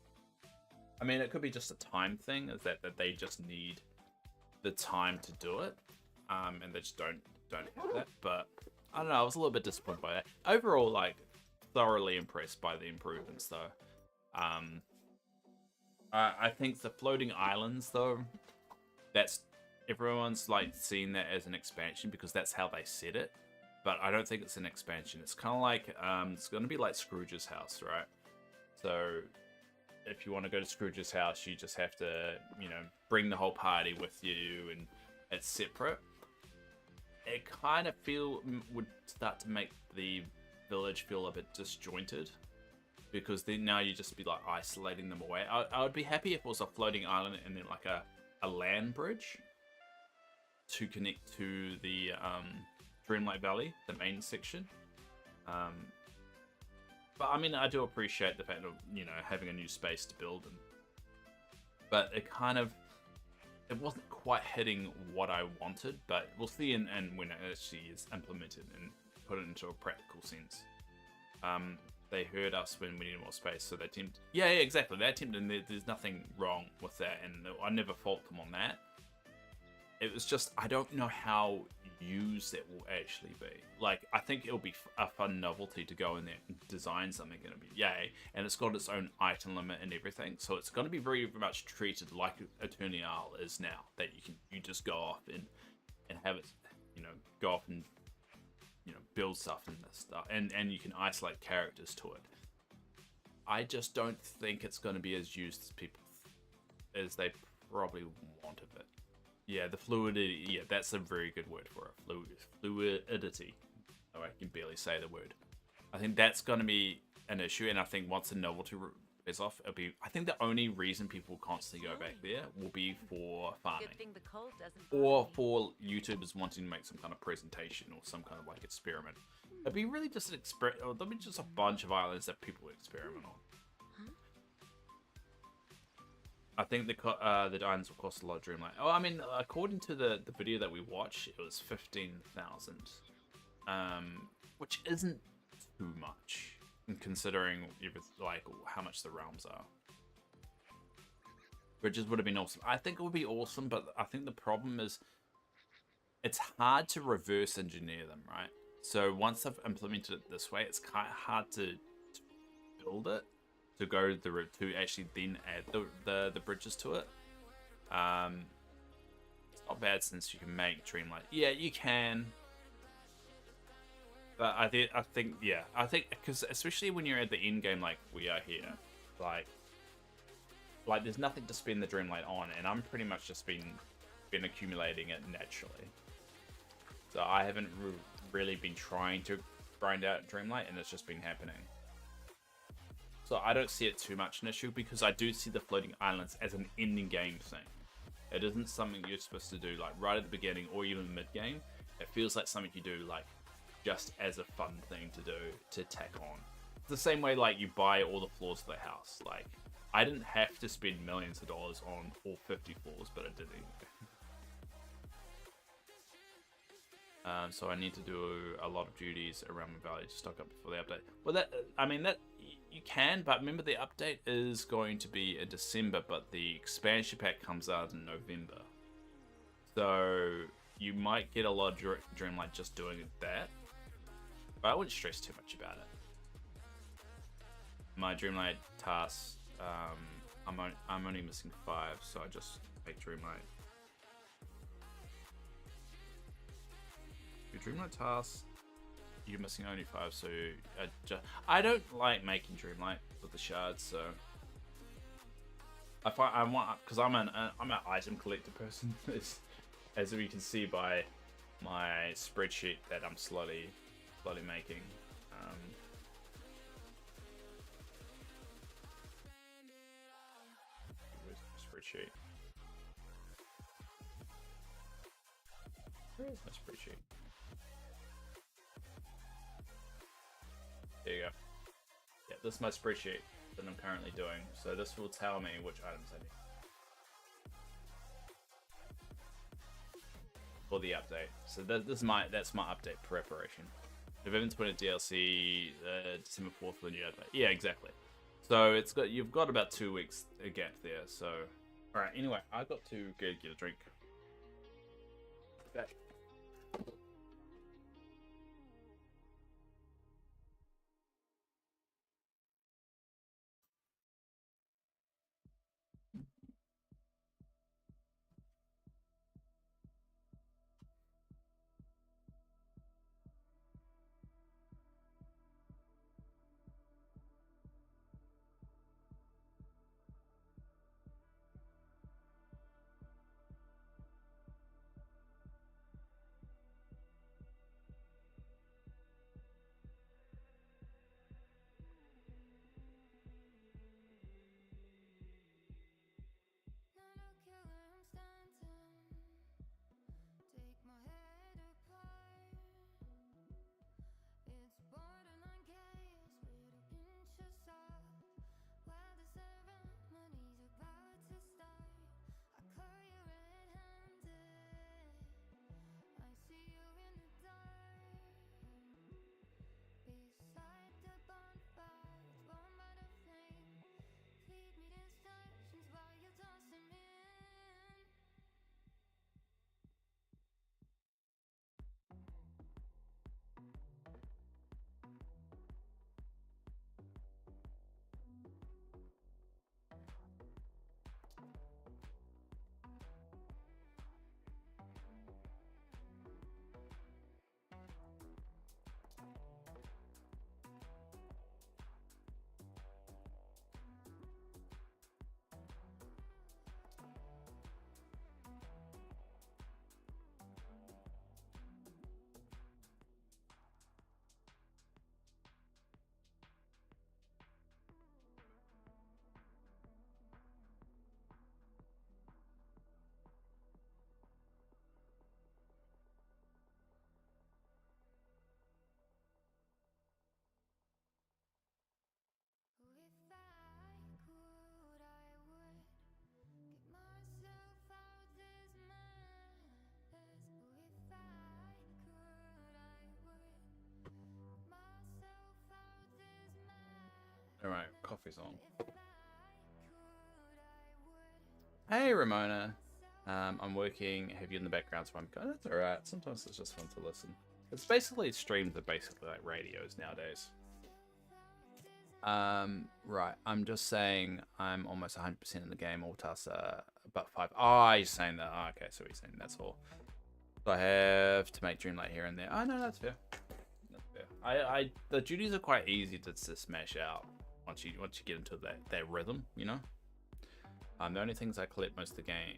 I mean, it could be just a time thing, is that they just need the time to do it, and they just don't have that. But I don't know, I was a little bit disappointed by that. Overall, like, thoroughly impressed by the improvements though. I think the floating islands though, that's everyone's like seeing that as an expansion because that's how they said it. But I don't think it's an expansion. It's kind of like it's going to be like Scrooge's house, right? So if you want to go to Scrooge's house, you just have to, you know, bring the whole party with you, and it's separate. It kind of would start to make the village feel a bit disjointed, because then now you just be like isolating them away. I would be happy if it was a floating island and then like a land bridge to connect to the Dreamlight Valley, the main section. But I mean, I do appreciate the fact of, you know, having a new space to build in. But it wasn't quite hitting what I wanted, but we'll see and when it actually is implemented and put it into a practical sense. They heard us when we needed more space, so they attempted. Yeah, exactly. They attempted, and there's nothing wrong with that, and I never fault them on that. It was just, I don't know how used it will actually be. Like, I think it'll be a fun novelty to go in there and design something, and it'll be yay. And it's got its own item limit and everything, so it's going to be very much treated like Eternial is now. That you just go off and have it, you know, go off and, you know, build stuff and this stuff, and you can isolate characters to it. I just don't think it's going to be as used as they probably want of it. Yeah, the fluidity. Yeah, that's a very good word for it. Fluidity. Oh, I can barely say the word. I think that's going to be an issue, and I think once the novelty is off, it'll be. I think the only reason people constantly go back there will be for farming, Good thing the cold doesn't or bother me. for YouTubers wanting to make some kind of presentation or some kind of like experiment. It'd be really just an experiment, or there'll be just a bunch of islands that people experiment on. I think the islands will cost a lot of Dreamlight. Oh, I mean, according to the video that we watched, it was 15,000, which isn't too much, considering like how much the realms are. Bridges would have been awesome. I think it would be awesome, but I think the problem is it's hard to reverse engineer them, right? So once I've implemented it this way, it's kind of hard to build it, to go the route to actually then add the bridges to it. It's not bad since you can make Dreamlight. Yeah, you can. But I think because especially when you're at the end game like we are here, like there's nothing to spend the Dreamlight on, and I'm pretty much just been accumulating it naturally. So I haven't really been trying to grind out Dreamlight, and it's just been happening. So I don't see it too much an issue, because I do see the floating islands as an ending game thing. It isn't something you're supposed to do like right at the beginning or even mid game. It feels like something you do like just as a fun thing to do, to tack on. It's the same way like you buy all the floors of the house. Like, I didn't have to spend millions of dollars on all 50 floors, but I did anyway. So I need to do a lot of duties around my valley to stock up before the update. Well, that you can, but remember the update is going to be in December, but the expansion pack comes out in November. So you might get a lot of Dreamlight just doing that, but I wouldn't stress too much about it. My Dreamlight tasks, I'm only missing 5, so I just make Dreamlight. Your Dreamlight tasks, you're missing only 5, so I don't like making Dreamlight with the shards, so I want, because I'm an item collector person, as you can see by my spreadsheet that I'm slowly making. Where's my spreadsheet? Where's my spreadsheet? There you go. Yeah, this is my spreadsheet that I'm currently doing. So this will tell me which items I need. for the update. So that's my update preparation. November 20th DLC, December 4th for the new update. Yeah, exactly. So you've got about 2 weeks a gap there. So, all right. Anyway, I got to go get a drink. Back. All right, coffee's on. Hey, Ramona. I'm working heavy in the background, so I'm going. That's all right. Sometimes it's just fun to listen. It's basically streams are basically like radios nowadays. Right. I'm just saying I'm almost 100% in the game. All tasks are about 5. Oh, you're saying that. Oh, okay, so he's saying that's all. So I have to make Dreamlight here and there. Oh, no, that's fair. That's fair. The duties are quite easy to smash out once you get into that rhythm, you know. The only things I collect most of the game,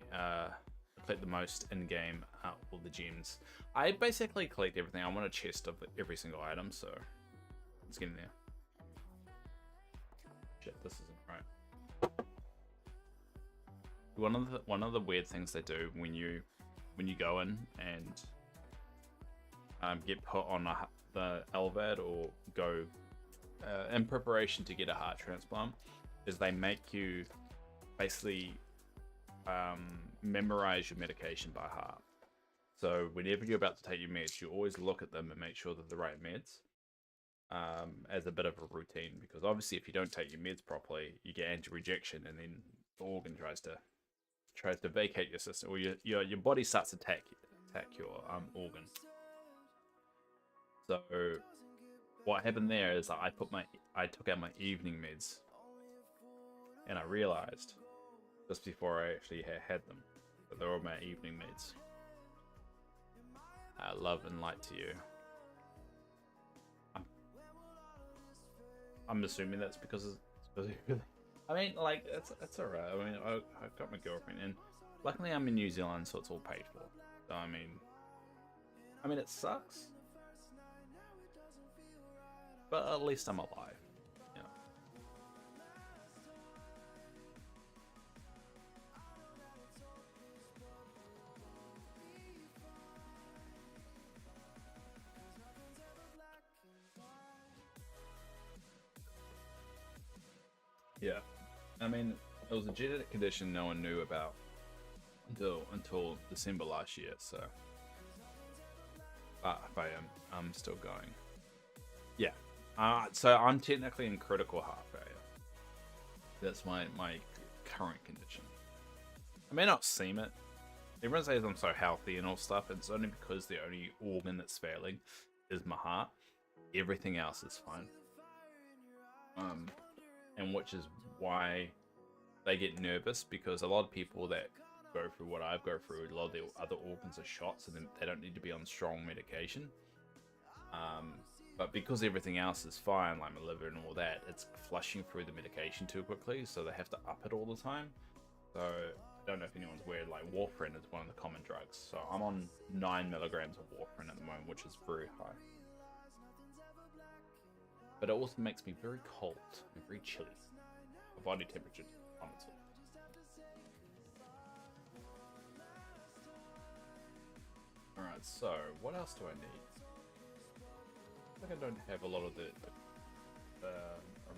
collect the most in game are all the gems. I basically collect everything. I want a chest of every single item, so let's get in there. Shit, this isn't right. One of the weird things they do when you go in and get put on the LVAD or go in preparation to get a heart transplant is they make you basically memorize your medication by heart. So whenever you're about to take your meds, you always look at them and make sure they're the right meds, as a bit of a routine, because obviously if you don't take your meds properly, you get anti-rejection, and then the organ tries to vacate your system, or your body starts to attack your organ. So what happened there is that I took out my evening meds, and I realized just before I actually had them that they were my evening meds. Love and light to you. I'm assuming that's because I mean, like, it's alright. I mean, I've got my girlfriend, and luckily I'm in New Zealand, so it's all paid for. So I mean, it sucks, but at least I'm alive. You know. Yeah, I mean, it was a genetic condition no one knew about until December last year. So If I am, I'm still going. Yeah. So I'm technically in critical heart failure. That's my current condition. I may not seem it. Everyone says I'm so healthy and all stuff, and it's only because the only organ that's failing is my heart. Everything else is fine. And which is why they get nervous, because a lot of people that go through what I've go through, a lot of the other organs are shot, so then they don't need to be on strong medication. But because everything else is fine, like my liver and all that, it's flushing through the medication too quickly, so they have to up it all the time. So I don't know if anyone's aware, like warfarin is one of the common drugs. So I'm on 9 milligrams of warfarin at the moment, which is very high. But it also makes me very cold and very chilly. My body temperature plummets. Alright, so what else do I need? I think I don't have a lot of the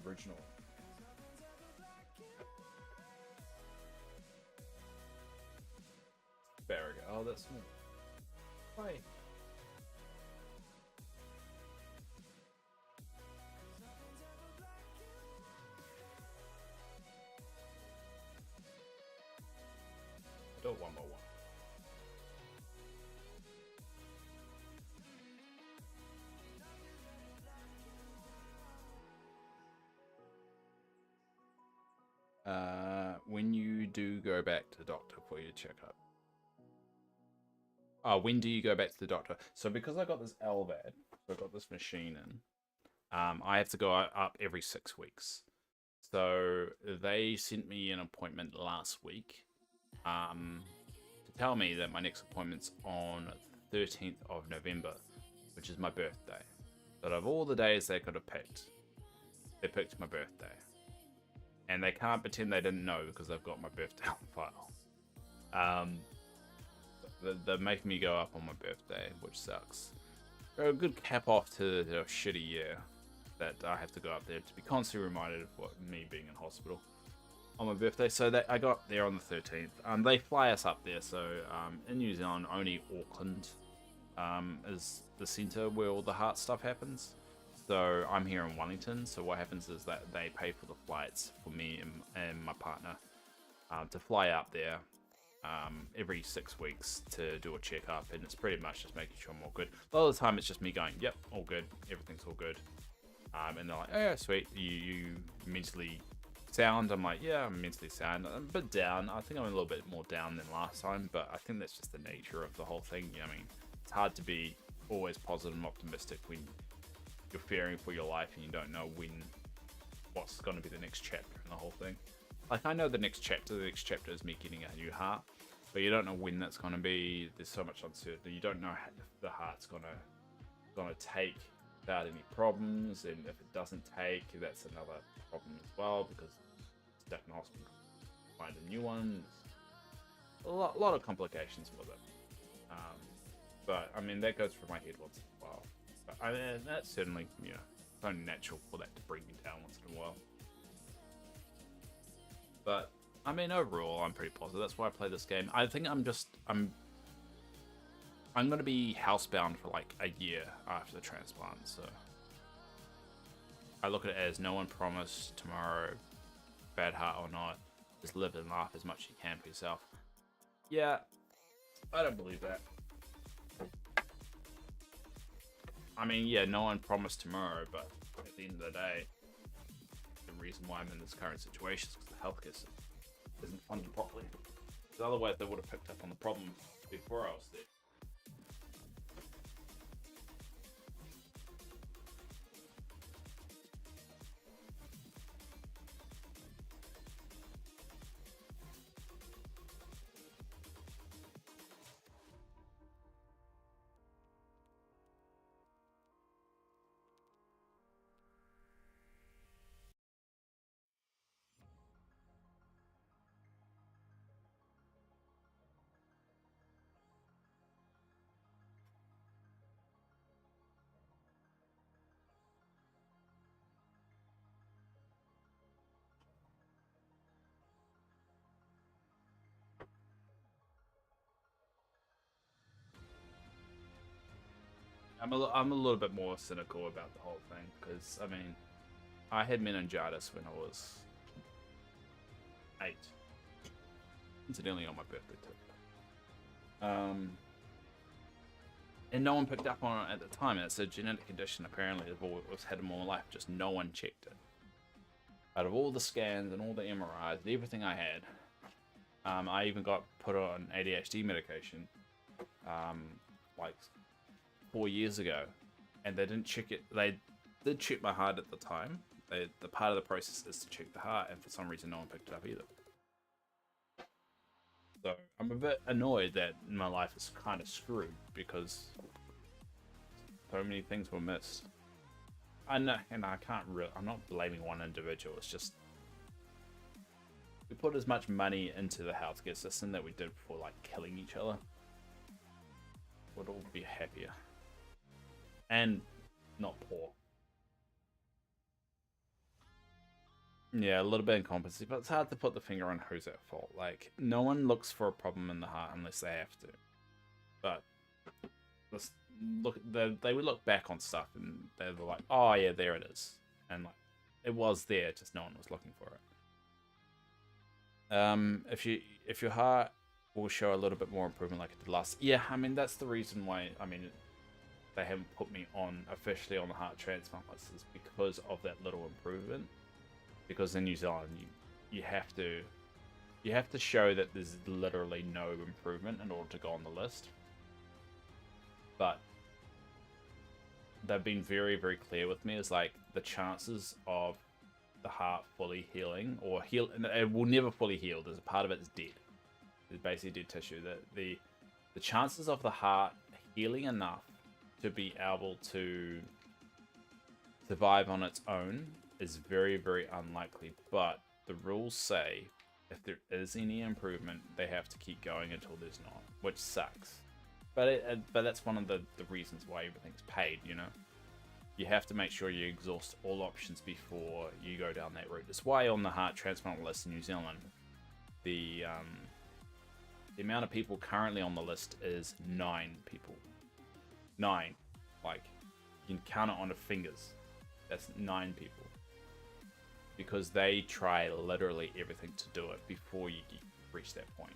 original. Asparagus. Oh, that's small. Why? Do it one by one. When you do go back to the doctor for your checkup. When do you go back to the doctor? So because I got this LVAD, so I got this machine in, I have to go up every 6 weeks. So they sent me an appointment last week to tell me that my next appointment's on 13th of November, which is my birthday. But of all the days they could have picked, they picked my birthday. And they can't pretend they didn't know because they've got my birthday on file. They're making me go up on my birthday, which sucks. They're a good cap off to the shitty year that I have to go up there to be constantly reminded of me being in hospital on my birthday. So that I got there on the 13th. They fly us up there. So in New Zealand, only Auckland is the centre where all the heart stuff happens. So I'm here in Wellington. So what happens is that they pay for the flights for me and my partner to fly up there every 6 weeks to do a checkup, and it's pretty much just making sure I'm all good. A lot of the time it's just me going, yep, all good, everything's all good. And they're like, oh yeah, sweet, you mentally sound? I'm like, yeah, I'm mentally sound. I'm a bit down. I think I'm a little bit more down than last time, but I think that's just the nature of the whole thing. You know what I mean? It's hard to be always positive and optimistic when you're fearing for your life and you don't know what's going to be the next chapter in the whole thing. Like, I know the next chapter is me getting a new heart, but you don't know when that's going to be. There's so much uncertainty. You don't know if the heart's going to take without any problems, and if it doesn't take, that's another problem as well, because it's stuck in hospital, find a new one. A lot of complications with it. But I mean, that goes through my head once in a while. But I mean, that's certainly, you know, it's only natural for that to bring me down once in a while. But I mean, overall, I'm pretty positive. That's why I play this game. I think I'm going to be housebound for like a year after the transplant. So I look at it as no one promised tomorrow, bad heart or not, just live and laugh as much as you can for yourself. Yeah, I don't believe that. I mean, yeah, no one promised tomorrow, but at the end of the day, the reason why I'm in this current situation is because the healthcare system isn't funded properly. Because otherwise they would have picked up on the problem before I was there. I'm a little bit more cynical about the whole thing because I mean, I had meningitis when I was 8. Incidentally, on my birthday too. And no one picked up on it at the time. And it's a genetic condition. Apparently, I've always had it all my life. Just no one checked it. Out of all the scans and all the MRIs and everything I had, I even got put on ADHD medication, like 4 years ago, and they didn't check it. They did check my heart at the time. The part of the process is to check the heart, and for some reason, no one picked it up either. So I'm a bit annoyed that my life is kind of screwed because so many things were missed. I know, and I can't really. I'm not blaming one individual. It's just we put as much money into the healthcare system that we did for like killing each other. We'd all be happier and not poor. Yeah, a little bit incompetency, but it's hard to put the finger on who's at fault. Like, no one looks for a problem in the heart unless they have to. But let's look. They would look back on stuff and they were like, "Oh yeah, there it is," and like it was there, just no one was looking for it. If your heart will show a little bit more improvement, like it did last. Yeah, I mean that's the reason why. I mean, they haven't put me on officially on the heart transplant list is because of that little improvement. Because in New Zealand, you have to show that there's literally no improvement in order to go on the list. But they've been very, very clear with me. Is like the chances of the heart fully healing or heal, it will never fully heal. There's a part of it is dead. It's basically dead tissue. The chances of the heart healing enough to be able to survive on its own is very, very unlikely, but the rules say if there is any improvement, they have to keep going until there's not, which sucks. But that's one of the reasons why everything's paid, you know? You have to make sure you exhaust all options before you go down that route. That's why on the heart transplant list in New Zealand, the amount of people currently on the list is 9 people. 9. Like, you can count it on the fingers. That's 9 people. Because they try literally everything to do it before you reach that point.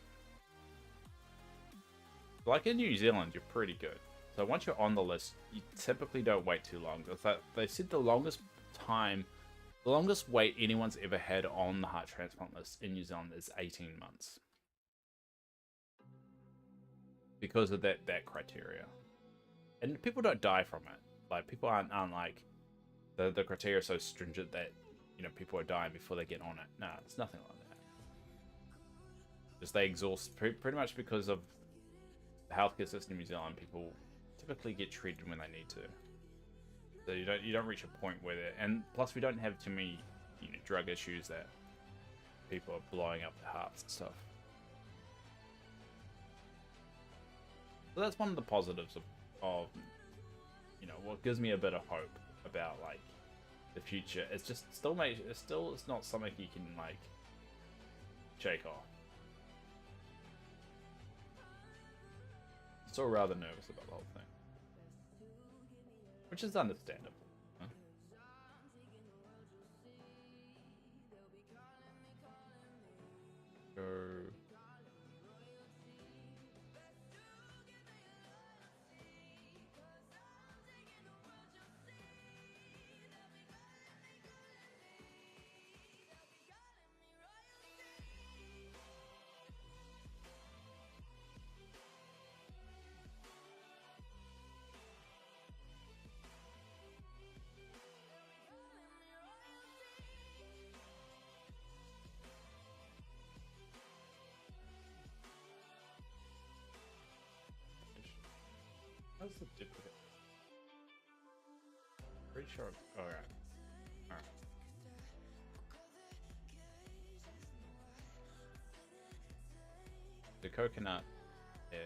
Like in New Zealand, you're pretty good. So once you're on the list, you typically don't wait too long. They said the longest wait anyone's ever had on the heart transplant list in New Zealand is 18 months. Because of that criteria. And people don't die from it. Like, people aren't like, the criteria are so stringent that, you know, people are dying before they get on it. No, it's nothing like that. Just they exhaust pretty much because of the healthcare system in New Zealand. People typically get treated when they need to. So you don't reach a point where and plus we don't have too many, you know, drug issues that people are blowing up their hearts and stuff. So that's one of the positives of you know, what gives me a bit of hope about like the future. It's just it's not something you can like shake off. Still rather nervous about the whole thing, which is understandable. Huh? So how's the duplicate? Pretty sure. Alright. Alright. The coconut. Yeah.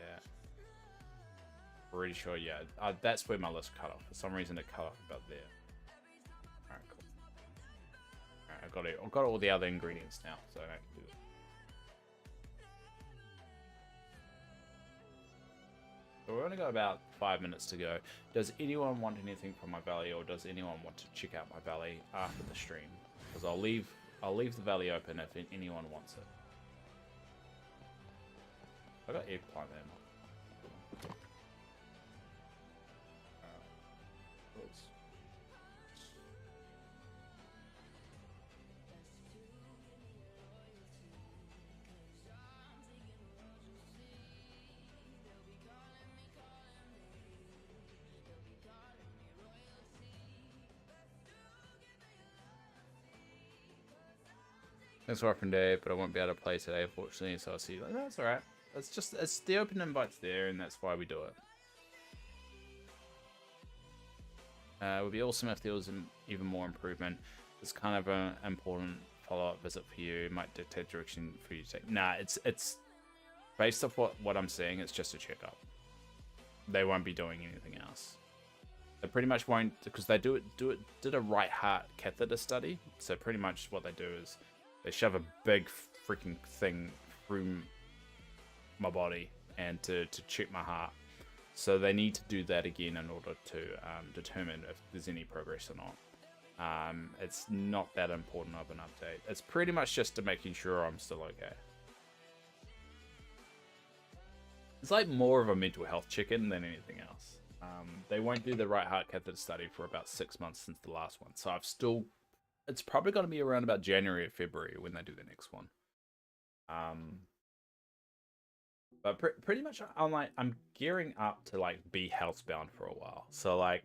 Pretty sure, yeah. That's where my list cut off. For some reason it cut off about there. Alright, cool. Alright, I've got all the other ingredients now, so I can do it. So we've only got about 5 minutes to go. Does anyone want anything from my valley, or does anyone want to check out my valley after the stream? Because I'll leave the valley open if anyone wants it. I got eggplant ammo. Oops. Thanks for offering day, but I won't be able to play today, unfortunately, so I'll see you later. That's alright. It's the open invite's there, and that's why we do it. It would be awesome if there was even more improvement. It's kind of an important follow-up visit for you. It might dictate direction for you to take. Nah, it's based off what I'm seeing, it's just a checkup. They won't be doing anything else. They pretty much won't, because they did a right heart catheter study. So pretty much what they do is they shove a big freaking thing through my body and to check my heart. So they need to do that again in order to determine if there's any progress or not. It's not that important of an update. It's pretty much just to making sure I'm still okay. It's like more of a mental health check-in than anything else. They won't do the right heart catheter study for about 6 months since the last one. So it's probably going to be around about January or February when they do the next one. But pretty much I'm gearing up to like be housebound for a while. So like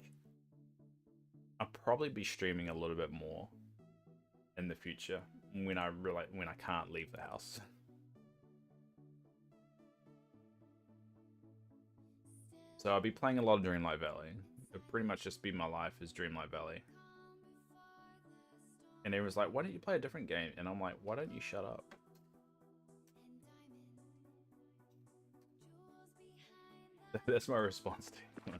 I'll probably be streaming a little bit more in the future when I can't leave the house. So I'll be playing a lot of Dreamlight Valley. It'll pretty much just be my life is Dreamlight Valley. And everyone's like, why don't you play a different game? And I'm like, why don't you shut up? That's my response to it.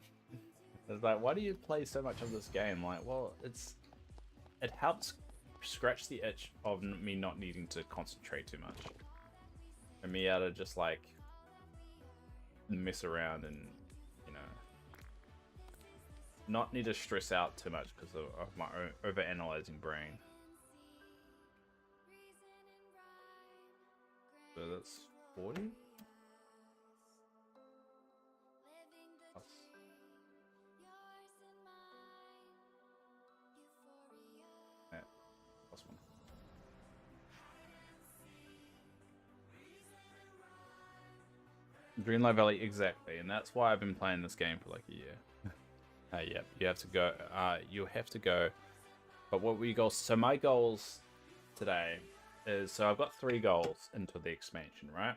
It's like, why do you play so much of this game? Like, well, it helps scratch the itch of me not needing to concentrate too much. And me able to just like mess around and, you know, not need to stress out too much because of my own over-analyzing brain. So that's 40? Plus. Yeah, plus one. Dreamlight Valley, exactly, and that's why I've been playing this game for like a year. Yep, you have to go. You have to go. But what were your goals? So my goals today is, so I've got 3 goals into the expansion, right?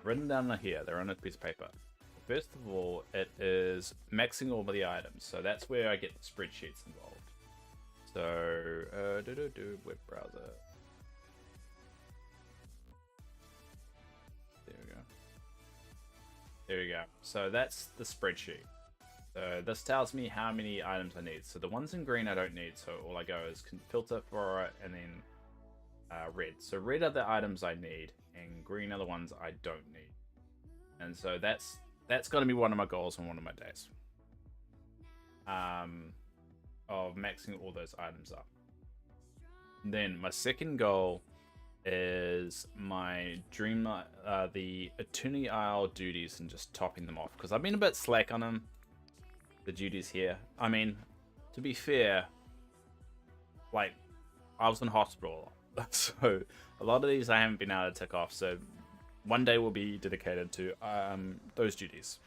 Written down here, they're on a piece of paper. First of all, it is maxing all of the items. So that's where I get the spreadsheets involved. So, web browser. There we go. There we go. So that's the spreadsheet. So this tells me how many items I need. So the ones in green I don't need. So all I go is filter for it and then red. So red are the items I need and green are the ones I don't need. And so that's going to be one of my goals on one of my days. Of maxing all those items up. And then my second goal is my the Eternity Isle duties and just topping them off. Because I've been a bit slack on them. The duties here. I mean, to be fair, like, I was in hospital, so a lot of these I haven't been able to tick off, so one day will be dedicated to those duties.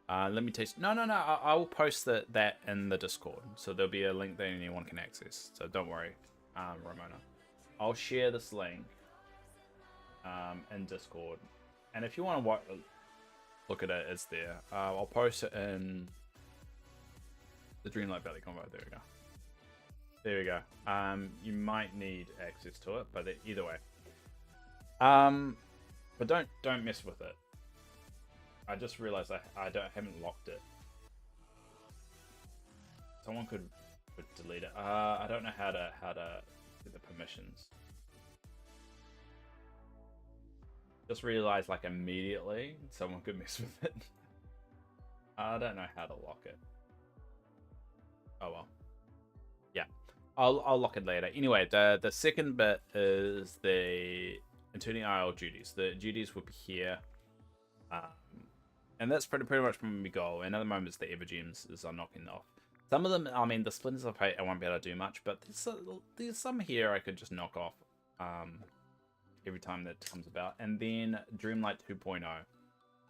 Let me taste. No, I will post that in the Discord, so there'll be a link that anyone can access, so don't worry, Ramona. I'll share this link in Discord, and if you want to look at it, it's there. I'll post it in the Dreamlight Valley Convo. There we go. There we go. You might need access to it, but either way. But don't mess with it. I just realized I haven't locked it. Someone could delete it. I don't know how to get the permissions. Just realized like immediately someone could mess with it. I don't know how to lock it. Oh well. Yeah, I'll lock it later. Anyway, the second bit is the Attorney IL duties. The duties will be here, and that's pretty much when we go. And at the moment, it's the Ever Gems is knocking off. Some of them, I mean, the Splinters of Fate, I won't be able to do much, but there's some here I could just knock off every time that comes about. And then Dreamlight 2.0.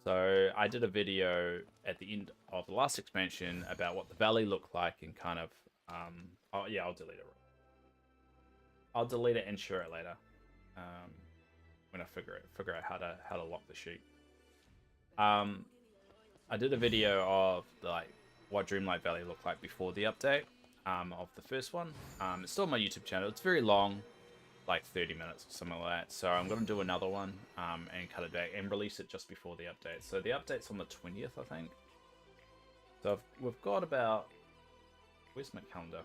So I did a video at the end of the last expansion about what the valley looked like and kind of, oh yeah, I'll delete it. I'll delete it and share it later when I figure out how to lock the sheet. I did a video of like what Dreamlight Valley looked like before the update of the first one. It's still on my YouTube channel. It's very long, like 30 minutes or something like that. So I'm going to do another one and cut it back and release it just before the update. So the update's on the 20th, I think. So we've got about... Where's my calendar?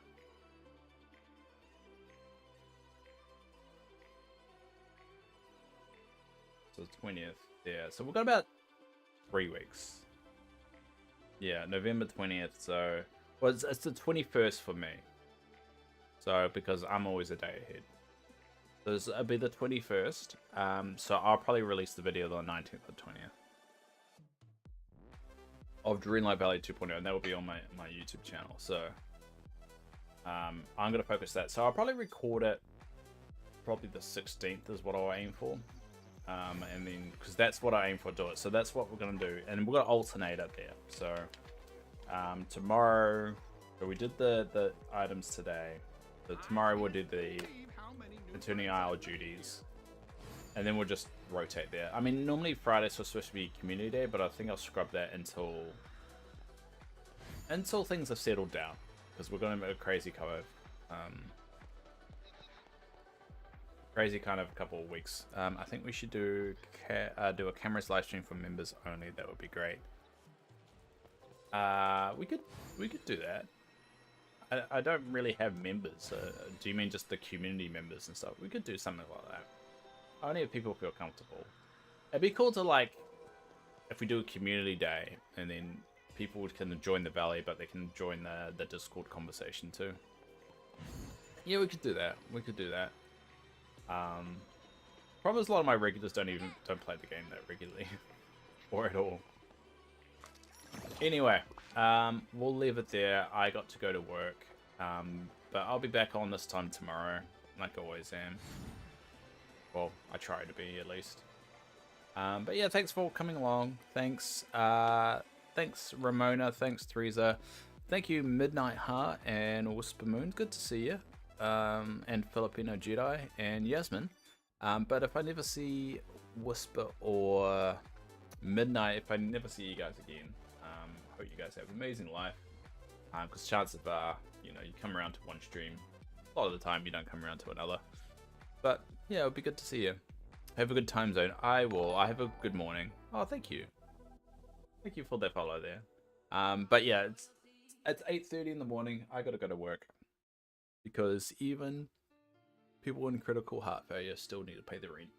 So the 20th, yeah. So we've got about 3 weeks. Yeah, November 20th. So, well, it's the 21st for me. So, because I'm always a day ahead. So it'll be the 21st. So I'll probably release the video on the 19th or 20th. Of Dreamlight Valley 2.0, and that will be on my YouTube channel. So, I'm going to focus that. So I'll probably record it. Probably the 16th is what I'll aim for. And then, because that's what I aim for, do it. So that's what we're going to do. And we're going to alternate it there. So, tomorrow, so we did the items today. So tomorrow we'll do the Attorney IL duties. And then we'll just rotate there. I mean, normally Fridays was supposed to be community day, but I think I'll scrub that until things have settled down. Because we're going to make a crazy cover. Crazy kind of couple of weeks. I think we should do a cameras live stream for members only. That would be great. We could do that. I don't really have members. Do you mean just the community members and stuff? We could do something like that. Only if people feel comfortable. It'd be cool to, like, if we do a community day and then people can join the valley, but they can join the Discord conversation too. Yeah, we could do that. We could do that. Problem is a lot of my regulars don't play the game that regularly or at all. Anyway, we'll leave it there. I got to go to work, but I'll be back on this time tomorrow, like I always am. Well, I try to be at least. But yeah, thanks for coming along. Thanks, thanks Ramona. Thanks Teresa. Thank you Midnight Heart and Whisper Moon. Good to see you. And Filipino Jedi and Yasmin. But if I never see Whisper or Midnight, if I never see you guys again, hope you guys have an amazing life. Because chances are, you know, you come around to one stream. A lot of the time you don't come around to another. But yeah, it'll be good to see you. Have a good time zone. I will. I have a good morning. Oh, thank you. Thank you for that follow there. But yeah, it's 8:30 in the morning. I gotta go to work. Because even people in critical heart failure still need to pay the rent.